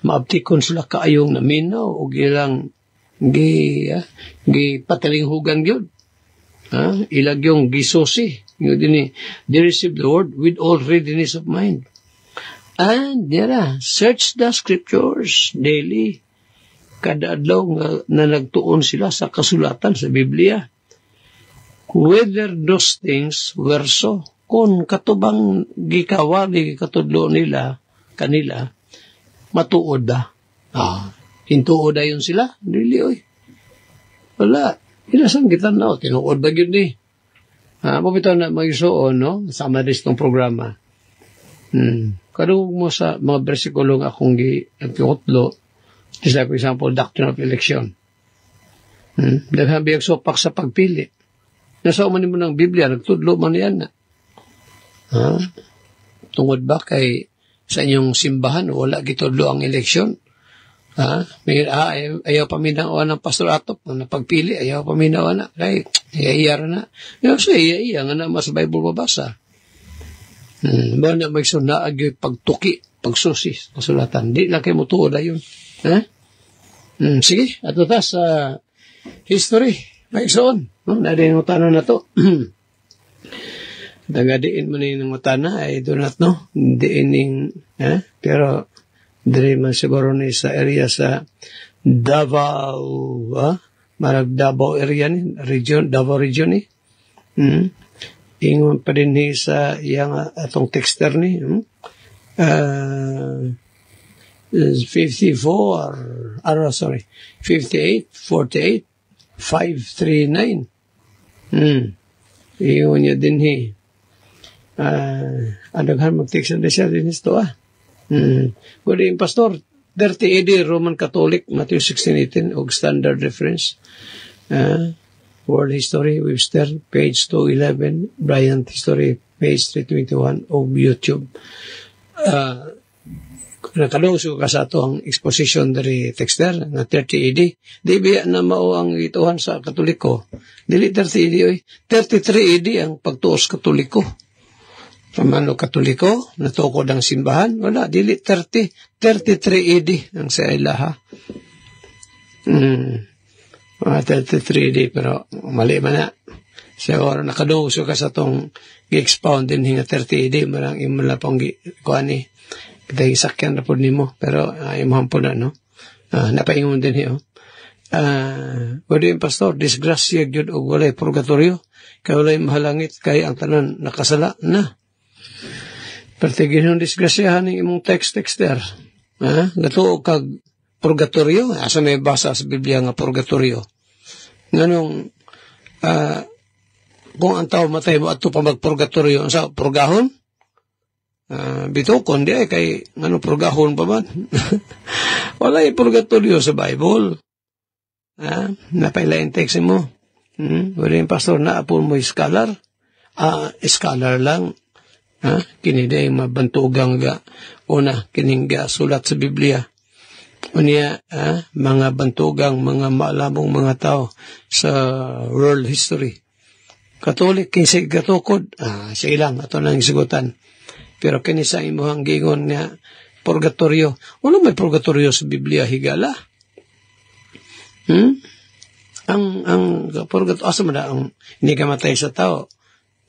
maabtikon sila kaayong naminaw o gilang patalinghugan yun. Ilag yung gisusi. They received the word with all readiness of mind. And search the scriptures daily. Kada adlaw na nagtuon sila sa kasulatan sa Biblia. Whether those things were so. Kung katubang gikawali katudlo kanila, matuod ba? Hintuod na yun sila? Dili, oy. Wala. Inasang kita na, tinuod ba yun eh? Mabitaw na mag-isuon, no? Sama rin itong programa. Kadung mo sa mga versikulong akong giutlo, just like, for example, doctrine of election. Naghambiyag sopak sa pagpili. Nasa umanin mo ng Biblia, nagtudlo man yan na. Tungod ba kay sa inyong simbahan, wala gitudlo ang eleksyon? Ayaw paminawa ng pastor atop na pagpili, ayaw paminawa na. Kaya, iya na. Iya nga na mas Bible mabasa. Ba na may sunaag yung pagtuki, pagsusi, kasulatan. Di lang kayo mutuod na yun. Sige, ato ta sa history. May soon. Nadiin mo tanong na to. Tagadiin mo na yung matana, I do not know. Diining, pero diri man siguro ni sa area sa Davao, marag Davao area ni, Davao region ni. Ingon pa din ni sa iyang atong texter ni. 58, 48, 539. Ingon niya din ni. Adaghan mag-text na siya din ito Good evening, Pastor. 30 AD, Roman Catholic, Matthew 16:18, og standard reference. World History, Webster, page 211, Bryant History, page 321, og YouTube. Nakadungso ka sa ito ang exposition dari texter na 30 AD. Di biya na mao ang ituhan sa Katoliko. Dili 30 AD, 33 AD ang pagtuos Katoliko. Pamano Katoliko, natukod ang simbahan, wala, dili 33 AD ang sa ilaha. 33 AD, pero mali man na. Siguro nakadungso ka sa itong i-expound din hinga 30 AD, marang imula pong kuhani, kita isakyan na po nimo, pero imuhan po na, no? Napaingon din hiyo. Wala yung pastor, disgrasya gyud og walay purgatorio, kay walay mahalangit, kay ang tanan nakasala na. Pertigin yung disgrasyahan ng imong texter. Gatuo kag purgatorio. Asa may basa sa Biblia nga purgatorio. Nganong, kung ang tao matay mo ato pa magpurgatorio, sa purgahon? Bitukon, di ay kay nganong purgahon pa man. Wala yung purgatorio sa Bible. Napailayin text mo. Wala yung pastor na apon mo scholar. Scholar lang. Kiniday mabantugang una kining sulat sa Biblia. Unya mga bantugang mga maalamong mga tao sa world history. Katolik kinsig katukod, sa ilang ato nang sigutan. Pero kini sa imuhang gingon nga purgatorio, wala may purgatorio sa Biblia higala. Ang purgatorio asa man ang hindi kamatay sa tao,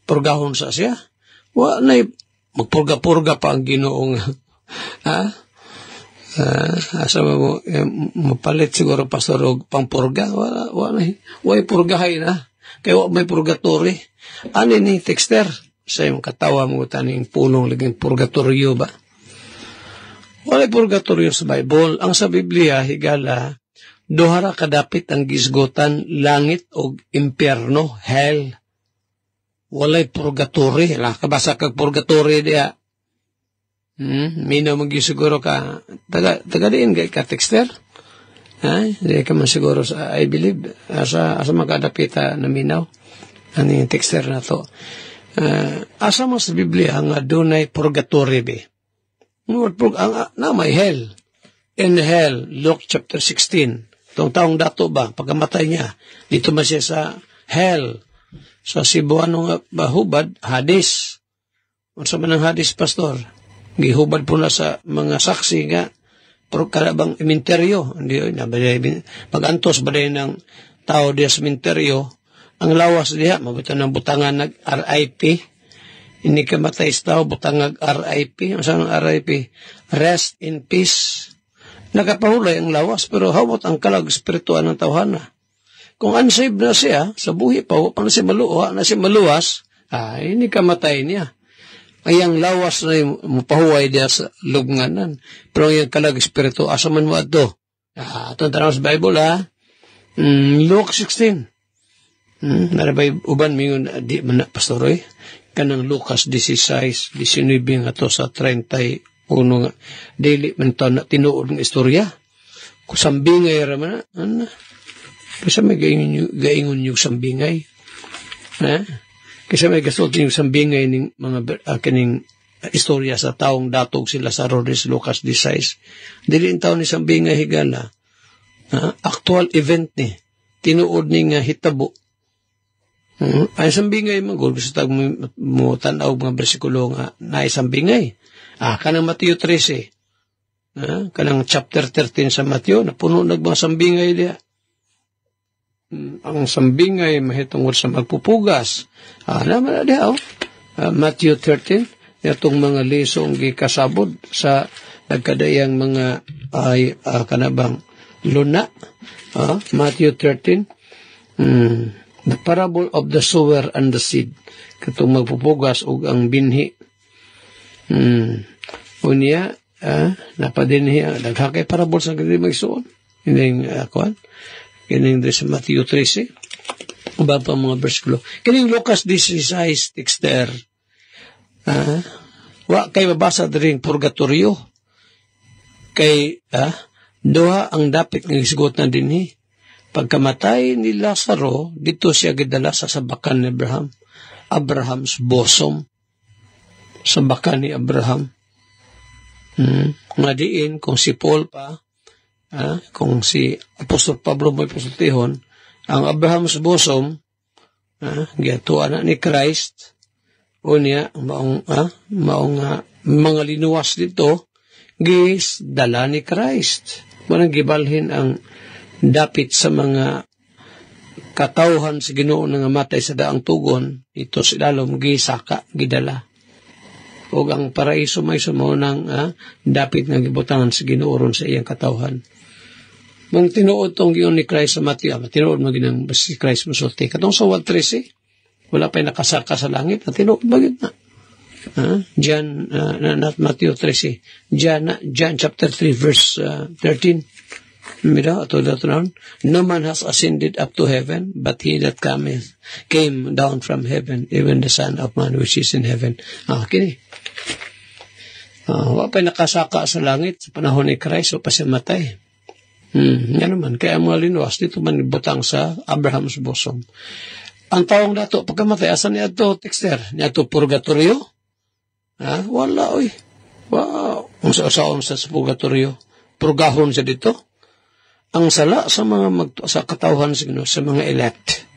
purgahon sa siya. Wala na magpurga-purga pa ang Ginoong Asa mo, mapalit siguro pastor og pangpurga. Wala purgahay na. Kaya may purgatory. Ano ni texter? Sa yung katawa mo taning pulong liging purgatorio ba? Wala purgatorio sa Bible. Ang sa Biblia, higala, duhara kadapit ang gisgutan, langit o impyerno, hell. Walay purgatory. Kabasa kag purgatory diya. Minaw magisiguro ka, taga diin ka texter? Hindi ka man siguro sa, I believe, asa makadapita na minaw. Ano yung texter na to? Asa mo sa Biblia nga dunay purgatory be? Na may hell. In hell, Luke chapter 16. Itong taong dato ba, pagkamatay niya, dito man siya sa hell. Sa Cebuano nga bahubad, Hades. Unsa man ang Hades, pastor? Gihubad po na sa mga saksi nga pero karabang iminteryo. Pag-antos ba din ng tao diya sa iminteryo, ang lawas diya, mabuto ng butangan nag-RIP. Hindi ka matay sa tao, butangag RIP. Ang saan ng RIP? Rest in peace. Nakapahulay ang lawas, pero hawat ang kalag espirituan ng tawhana. Kung unsaved na siya, sa buhi pa, na siya maluwas, hindi ka matay niya. Ay ang lawas na mapahuway diya sa lubnganan. Pero yung kalag espiritu, asa man mo ato? Itong tanong sa Bible, Luke 16. Narabay uban mingon di man na pastoroy. Kanang Lucas 16, 19 nga to sa 31 nga. Dili man to na tinuod ng istorya. Kusambingay raman na. Kasi may gaingon yung sambingay. Kasi may gasot yung sambingay ng mga kining istorya sa taong datog sila sa Rhodes, Lucas 16. Dili ang taon ni sambingay higala. Actual event ni. Tinuod ni nga hitabo. Ay sambingay magul. Gusto tag mo tanaw mga bersikulo nga na sambingay. Kanang Mateo 13. Kanang chapter 13 sa Mateo. Napuno nagmang sambingay diya. Ang sambingay mahitungod sa magpupugas. Naman na diya, Matthew 13, itong mga lisong gikasabod sa nagkadayang mga kanabang luna. Matthew 13, the parable of the sower and the seed. Katong magpupugas o ang binhi. Unya, napadinhi, naghakay parable sa gadi magsuon. Hindi yung kining sa Matthew 13. Ba pa mga bersikulo. Kining Lucas 16, texter. Wa kay babasa diring purgatorio. Kay, duha ang dapit ng isgot na dinhi. Pagkamatay ni Lazaro, dito siya gidala sa sabakan ni Abraham. Abraham's bosom. Sabakan ni Abraham. Nga diin, kung si Paul pa, kung si Apostol Pablo may pasultihon, ang Abraham's bosom, giyatuan na ni Christ, o niya, maong mga linuwas dito, gis, dala ni Christ. Manang gibalhin ang dapit sa mga katauhan sa Ginoo nga matay sa daang tugon, ito silalom, gisaka, gidala. O ang paraiso may sumunang dapit nga gibutangan sa Ginoo ron sa iyang katauhan. Mong tinuod tong giyon ni Christ sa Matthew, tinuod mo ginang si Christ masulti. Katong sa 1:13, wala pa'y nakasaka sa langit, tinuod bagit na. John, not Matthew 13, John chapter 3, verse 13. Mira, ato naon, no man has ascended up to heaven, but he that came down from heaven, even the Son of Man which is in heaven. Kini. Wala pa'y nakasaka sa langit sa panahon ni Christ, o pa siya matay. Yan naman, kaya mga linuwas dito man butang sa Abraham's bosom. Ang taong dato, pagkamatay, asan niya ito, texter? Niya ito purgatorio? Wala, oy. Wow. Ang sa purgatorio. Purgahon siya dito. Ang sala sa mga sa katawhan sa mga elect.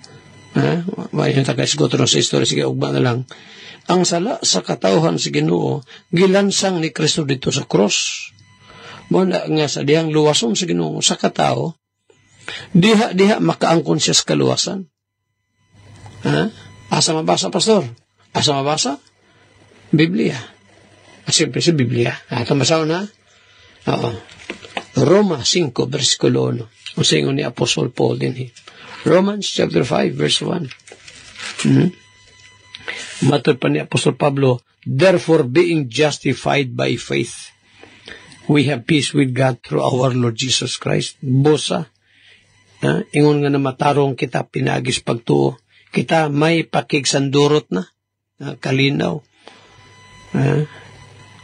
May yung taga-isgoto sa history, sige, ugba na lang. Ang sala sa katawhan sa Ginoo, gilansang ni Kristo dito sa cross. Muna nga sa dihang luwason sa Ginoo sa katao, diha makaangkon siya sa kaluwasan. Asa mabasa, pastor? Asa mabasa? Biblia. Siyempre sa Biblia. Ito masaw na. Roma 5, versikulo 1. Ang singon ni Apostle Paul din. Romans chapter 5, verse 1. Matod pa ni Apostle Pablo, therefore being justified by faith, we have peace with God through our Lord Jesus Christ. Bosa, ingon nga na matarong kita pinagis pagtuo. Kita may pakigsandurot na, kalinaw.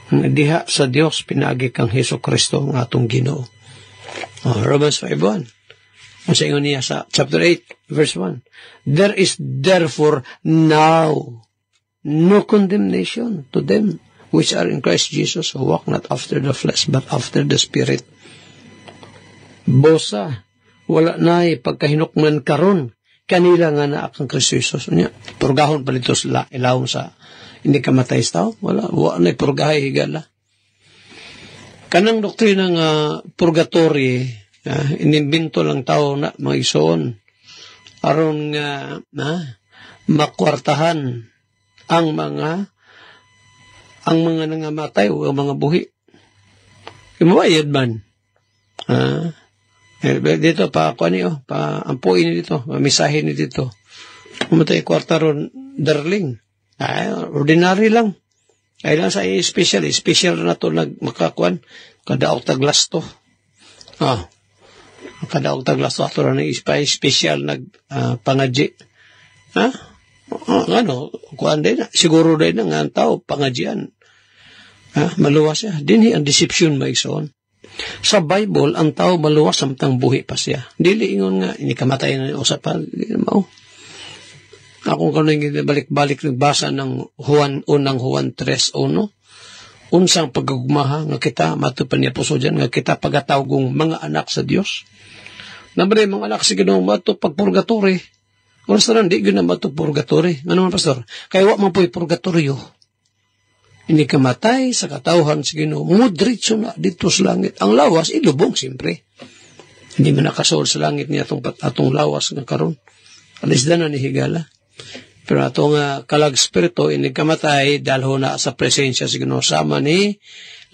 Diha sa Dios pinagi kang Hesus Kristo ng atong Ginoo. Romans 5:1. Ang sa ingon niya sa chapter 8, verse 1. There is therefore now no condemnation to them which are in Christ Jesus, who walk not after the flesh, but after the Spirit. Bosa, wala na pagkahinukman karon kanila nga na akang Kristo Jesus. Purgahon pa dito sila, ilawon sa hindi kamatay sa tao. Wala na purgahay higala. Kanang doktrina nga purgatory, inimbento lang tao na mga isoon. Aron nga makwartahan ang mga nangamatay o ang mga buhi. Imabayad man. Dito pa ampuin ni dito, mamisahin ni dito. Umatay kwarta ron, darling. Ordinary lang. Ay lang sa special na to makakuan, kadaog taglas to. Kadaog taglas to ato na special pangadji. Kuan din, siguro din nga ang tao, pangadjian. Maluwas siya. Dinhi ang deception maigsoon. Sa Bible, ang tao maluwas samtang buhi pa siya. Dili ingon nga, ini kamatay na usapan. Dili mao. Akong kanang balik-balik nagbasa ng unang Juan 3:1. Unsang pagagugmaha nga kita, matupan niya puso dyan, nga kita pagatawgong mga anak sa Dios. Nabre, mga anak sa Ginoo mato pagpurgatory. Oras na di yun na mato purgatory. Ano man, Pastor? Kaya wak man po'y purgatoryo. Hindi ka matay sa katauhan sa Ginoo. Mudritso na dito sa langit. Ang lawas, ilubong, siyempre. Hindi man nakasol sa langit niya atong lawas ng karon. Alisda na ni higala. Pero atong kalag spirito, hindi ka matay dahil na sa presensya sa Ginoo. Sama ni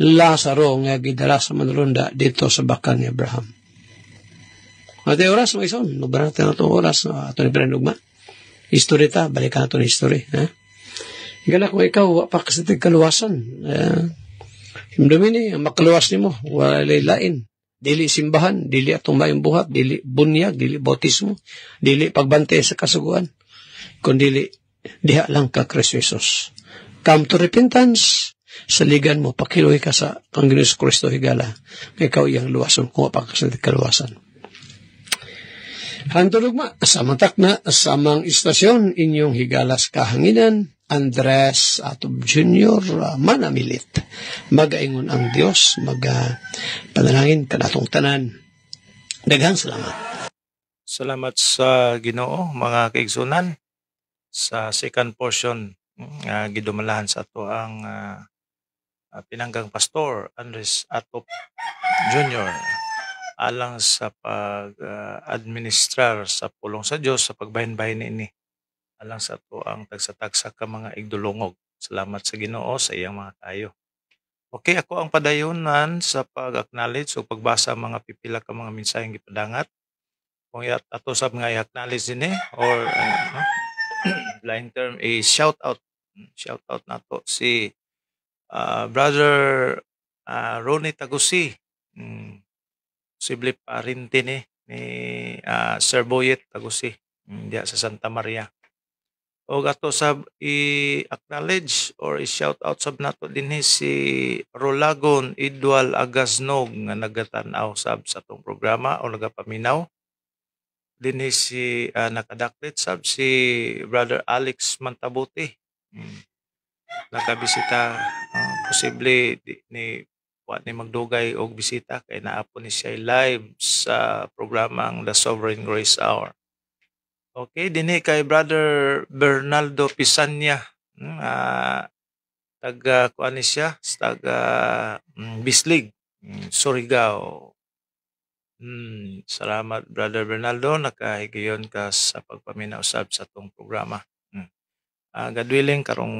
Lazaro nga gidala sa manrunda dito sa bakal ni Abraham. Matay oras, mga ison. Nabarang natin itong oras. Ito ni Pinanugma. History ta. Balikan natin history. Higala kung ikaw, pakasitig kaluwasan. Himdami ni, ang makaluwas ni mo, wala lain. Dili simbahan, dili atong mayong buhat, dili bunyag, dili bautismo, dili pagbantay sa kasuguan. Kung dili, diha lang ka Kristo Jesus. Come to repentance. Saligan mo, pakiluhi ka sa Panginoon Kristo higala. Ikaw iyang luwason, kung pakasitig kaluwasan. Hantulugma, samantak na, samang istasyon, inyong higalas kahanginan, Andres Atob Jr. Manamilit. Magaingon ang Diyos, panalangin kanatong tanan. Daghang salamat. Salamat sa Ginoo, mga kaigsunan, sa second portion gidumalahan sa ato ang pinanggang pastor Andres Atob Jr. alang sa pag-administrar sa pulong sa Diyos sa pagbahin-bahin ini. Alang sa to ang tagsa-tagsa ka mga igdulungog. Salamat sa Ginoo sa iyang mga tayo. Okay, ako ang padayonan sa pag-acknowledge o pagbasa mga pipila ka mga mensaheng gipadangat. Kung ato sab nga i-acknowledge din or line term is shout out. Shout out nato si brother Ronnie Tagusi. Posible parinti ni Sir Boyet Tagusi diya sa Santa Maria. O ato sab i-acknowledge or i-shout out sab nato dinhi si Rolagon Idwal Agasnog nga nagatanaw sab sa atong programa o nagapaminaw. Dinhi si nakadaklit sab si Brother Alex Mantabuti. Nakabisita posible ni magdugay og bisita kay naapon ni siya live sa programang The Sovereign Grace Hour. Okay, dinhi kay Brother Bernaldo Pisanya. Taga kuan ni siya, taga Bislig, Surigao. Salamat Brother Bernaldo, nakahigayon ka sa pagpaminaw usab sa atong programa. God willing karong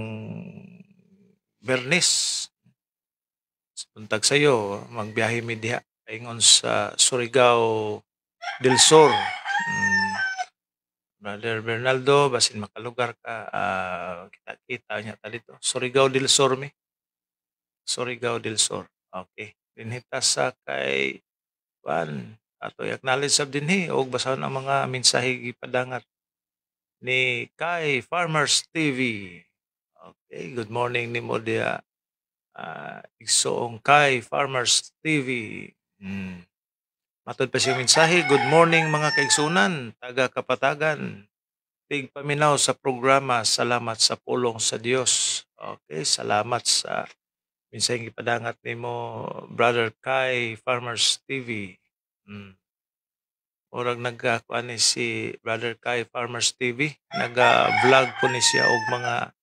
Bernis Buntag sayo, magbiyahe mi diha ingon sa Surigao del Sur. Brother Bernaldo, basin makalugar ka, kita-kita niya ta dito. Surigao del Sur mi. Surigao del Sur. Okay. Dinhita sa kay ato i-acknowledge sab dinhi og basahon ang mga mensahe gipadangat ni Kai Farmers TV. Okay, good morning ni mo diha. Igsoong Kai Farmers TV. Matod pa siyang mensahe, good morning mga kaigsunan, taga Kapatagan. Tig paminaw sa programa, salamat sa pulong sa Dios. Okay, salamat sa minsaheng ipadangat nimo Brother Kai Farmers TV. Orag nagkuan ni si Brother Kai Farmers TV, naga-vlog po ni siya og mga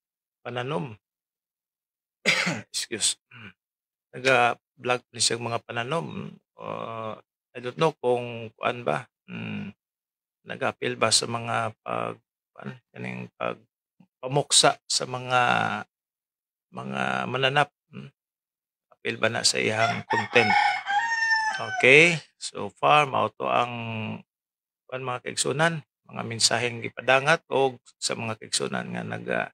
pananom. Excuse. Naga-vlog po ni siya og mga pananom. I don't know kung kuan ba. Nag-appeal ba sa mga pamuksa sa mga mananap. Appeal ba na sa iyang content. Okay, so far mao to ang mga kaigsunan, mga mensaheng gipadangat og sa mga kaigsunan nga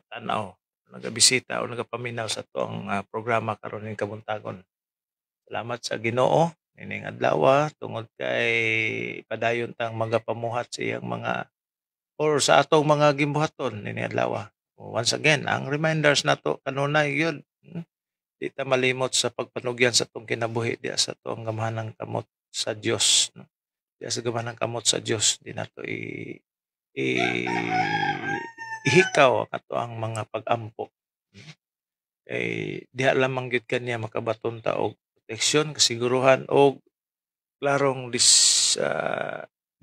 tanaw, nagabisita o nagapaminaw sa tuang programa karon ning kabuntagon. Salamat sa Ginoo ining adlaw tungod kay padayon tang magapamuhat sa iyang mga or sa atong mga gimbuhaton ining adlaw. Once again, ang reminders nato kanunay gyud. Di ta malimot sa pagpanugyan sa tong kinabuhi diya sa tuang gamahanang kamot sa Dios. Diya sa gamahanang kamot sa Dios, di nato ihikaw ato ang mga pag-ampo. Kay diha lamang gyud kaniya makabaton ta og proteksyon, kasiguruhan og klarong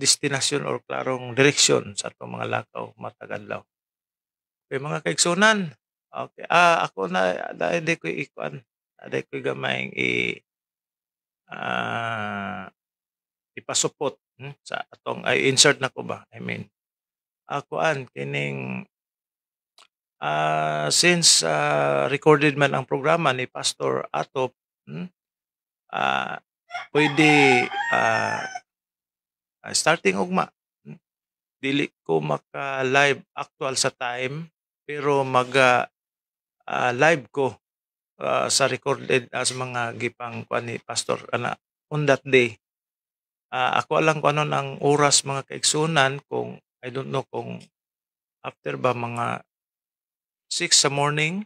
destinasyon or klarong direksyon sa atong mga lakaw matag adlaw. Kay mga kaigsunan, okay, ako na hindi ko ikuan, hindi ko gamayng ipasupot sa atong insert na ko ba. I mean, akuan kining since recorded man ang programa ni Pastor Atop, pwede starting ugma. Dili ko maka-live actual sa time pero live ko sa recorded sa mga gipang kuan ni Pastor on that day. Ako lang kung ano ang oras mga kaigsunan kung I don't know kung after ba mga 6 sa morning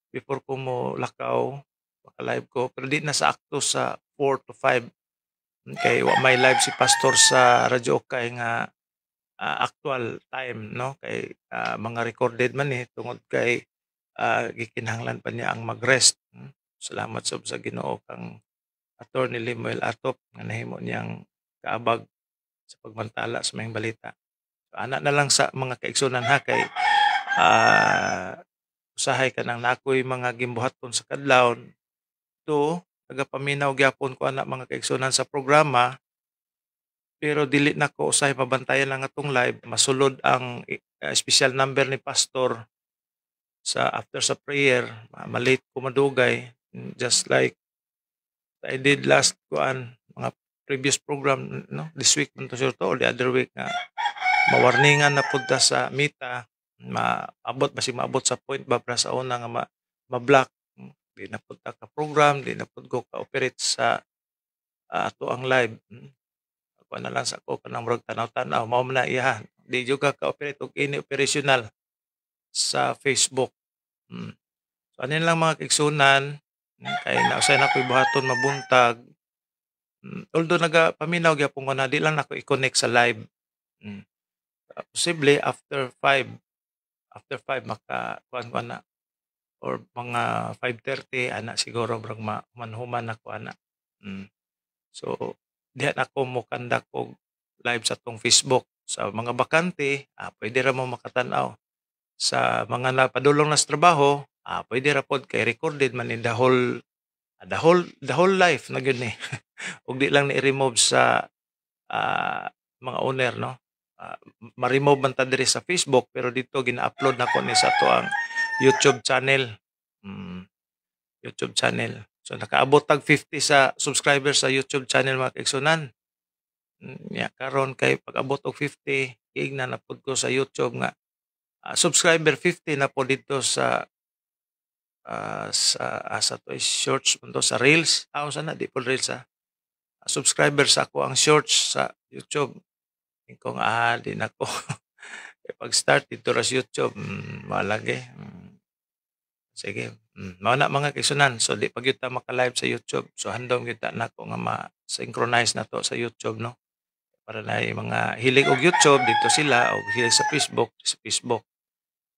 before ko mo lakaw maka-live ko pero di na sa akto sa 4 to 5 kay may live si Pastor sa Radyo Okay nga actual time no kay mga recorded man tungod kay gikinahanglan pa niya ang mag-rest. Salamat sa Ginoo kang Attorney Limuel Atop nga nahimo niyang kaabag sa pagmantala sa mga balita. So, ana na lang sa mga kaigsunan ha kay usahay ka nang nakoy mga gimbuhaton sa kadlawon to nagapaminaw gyapon ko ana mga kaigsunan sa programa. Pero dili na ko usahay mabantayan lang atong live. Masulod ang special number ni Pastor sa after sa prayer. Malate ko madugay. Just like I did last mga previous program no this week man to sure to or the other week nga mawarningan na pud sa mita maabot sa point ba para sa una nga ma-block di na pud ka program di na pud ko ka operate sa ato ang live. Ako na lang sa ako kanang murag tanaw-tanaw mao man na iya di jud ka operate og ini operational sa Facebook. So anin lang mga kaigsunan kay nausay na ko'y buhaton mabuntag. Although nagapaminaw gyapon ko na di lang nako i-connect sa live. Posible after 5 maka kuan na or mga 5:30 ana siguro murag manhuman ako ana. So diha na ko mo kandak og live sa tong Facebook sa mga bakante pwede ra mo makatan-aw sa mga napadulong na sa trabaho pwede ra pod kay recorded man in the whole life na gyud ni ug di lang ni remove sa mga owner no ma-remove man ta diri sa Facebook pero dito gina-upload nako ni sa to ang YouTube channel. YouTube channel. So nakaabot tag 50 sa subscribers sa YouTube channel mga kaigsunan. Karon kay pag-abot og 50, igna na pud ko sa YouTube nga subscriber 50 na po dito sa asa to is shorts punto sa reels. Sana di po reels subscribers ako ang shorts sa YouTube. Kung di na ko pag-start dito sa YouTube, malagi. Sige, mao na mga kaigsunan. So di pag yuta maka-live sa YouTube. So handom kita na ko nga ma-synchronize na to sa YouTube, no? Para na mga hilig og YouTube dito sila o hilig sa Facebook.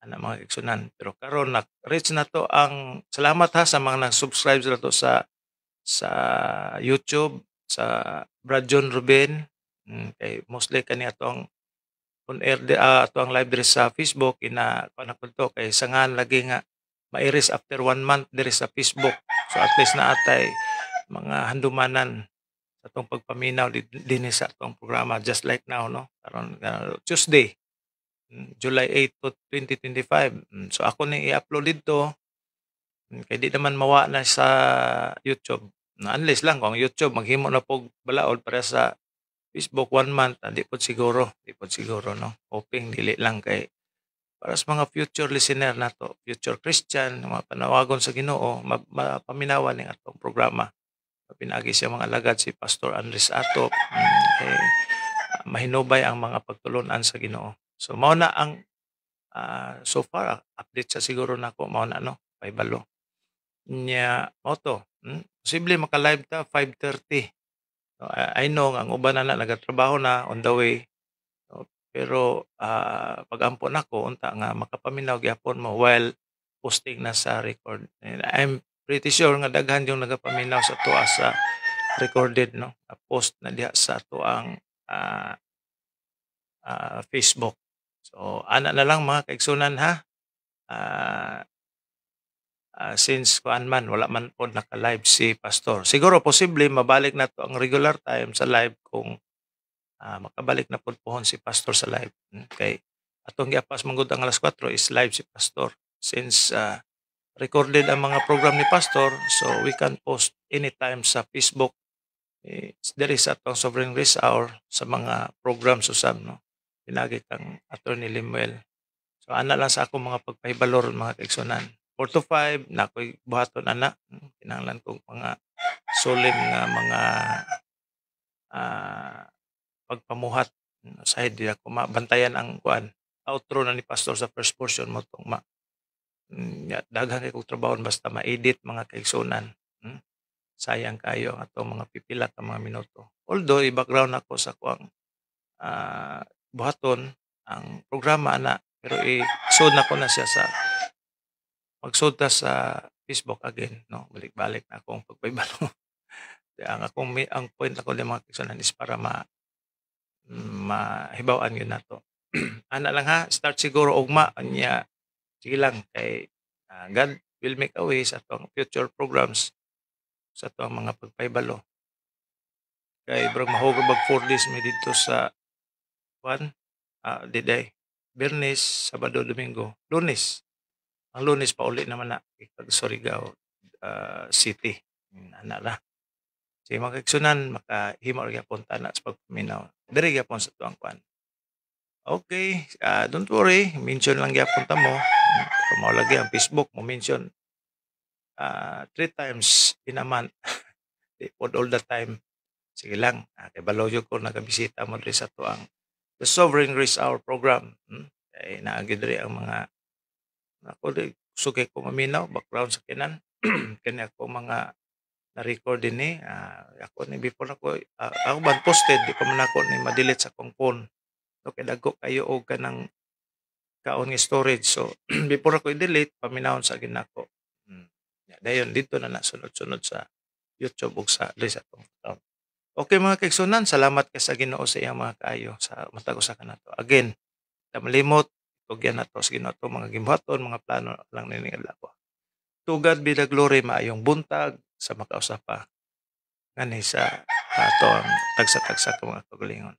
Ana mga kaigsunan. Pero karon reach na to ang salamat sa mga nag-subscribe na to sa YouTube sa Brad John Ruben. Kay mostly kani atong on air atong live diri sa Facebook kuan ko to kay sangan lagi nga mairis after 1 month diri sa Facebook. So at least na atay mga handumanan sa atong pagpaminaw dinhi sa atong programa just like now, no? Karon Tuesday, July 8 to 2025. So ako ni i-upload dito kay di naman mawa na sa YouTube. Unless lang kung YouTube maghimo na pog balaod para sa Facebook 1 month, di po siguro, no? Hoping dili lang kay para sa mga future listener na to, future Christian, mga panawagon sa Ginoo, mapaminawan ning atong programa. Pinagi siya mga alagad si Pastor Andres Atop, mahinubay ang mga pagtulunan sa Ginoo. So mao na ang so far update sa siguro nako mao na, no? Paibalo nya mao to. Posible maka-live ta 5:30. So, I know ang uban na nagatrabaho na on the way. Pero pag-ampo nako unta nga makapaminaw gyapon mo while posting na sa record. And I'm pretty sure nga daghan yung nagapaminaw sa tuwa sa recorded, no? Post na diha sa tuang Facebook. So ana na lang mga kaigsunan ha. Since kuan man wala man po naka-live si Pastor. Siguro posible mabalik na to ang regular time sa live kung makabalik na pud pohon si Pastor sa live. Kay atong giapas manggod ang alas 4 is live si Pastor. Since recorded ang mga program ni Pastor, so we can post anytime sa Facebook. There is atong Sovereign Grace Hour sa mga programs usab, no? Pinagi kang Attorney Limuel. So ana lang sa ako mga pagpahibalor mga kaigsunan. 4 to 5 na ako'y buhaton ana. Kinahanglan kong mga solemn nga mga pagpamuhat side di ako mabantayan ang kuan outro na ni Pastor sa first portion mo tong daghan kay kog trabaho basta ma-edit mga kaigsunan. Sayang kayo ang atong mga pipila ka mga minuto. Although i-background ako sa kuang buhaton ang programa ana pero i-sod na ko na siya sa magsud ta sa Facebook again, no? Balik-balik na akong pagpaybalo. ang point ako ng mga kaigsunan is para mahibaw-an yun na to. Ana lang ha, start siguro ugma niya. Sige lang kay God will make a way sa atong future programs sa atong mga pagpaybalo. Kay brog mahugog 4 days may dito sa diday. Biyernes, Sabado, Domingo, Lunes. Ang Lunes pa uli naman na kag Surigao City. Ana la. Sige mga kaigsunan, makahimo ra gyapon ta na sa pagpaminaw. Diri gyapon sa tuang kuan. Okay, don't worry, mention lang gyapon ta mo. Kung mao lagi ang Facebook mo mention 3 times in a month. Di pod all the time. Sige lang, kay balaw jud ko nagabisita mo diri sa tuang The Sovereign Grace Hour program. Kay naagi diri ang mga ako di sugay ko maminaw background sa kinan. Kani ako mga na-record din ako ni before ako ako ban posted di pa man ako ni ma-delete sa akong phone. So kay dagko kayo og kanang kaon nga storage. So before ako i-delete paminawon sa ginako. Dayon dito na sunod-sunod sa YouTube ug sa atong account. Okay mga kaigsunan, salamat kay sa Ginoo sa iyang mga kaayo sa matag usa kanato. Again, malimot tugyan nato sa Ginoo to mga gimbuhaton, mga plano lang ni adlaw. To God be the glory, maayong buntag sa makausap pa ngani sa atong tagsa-tagsa ka mga kagalingon.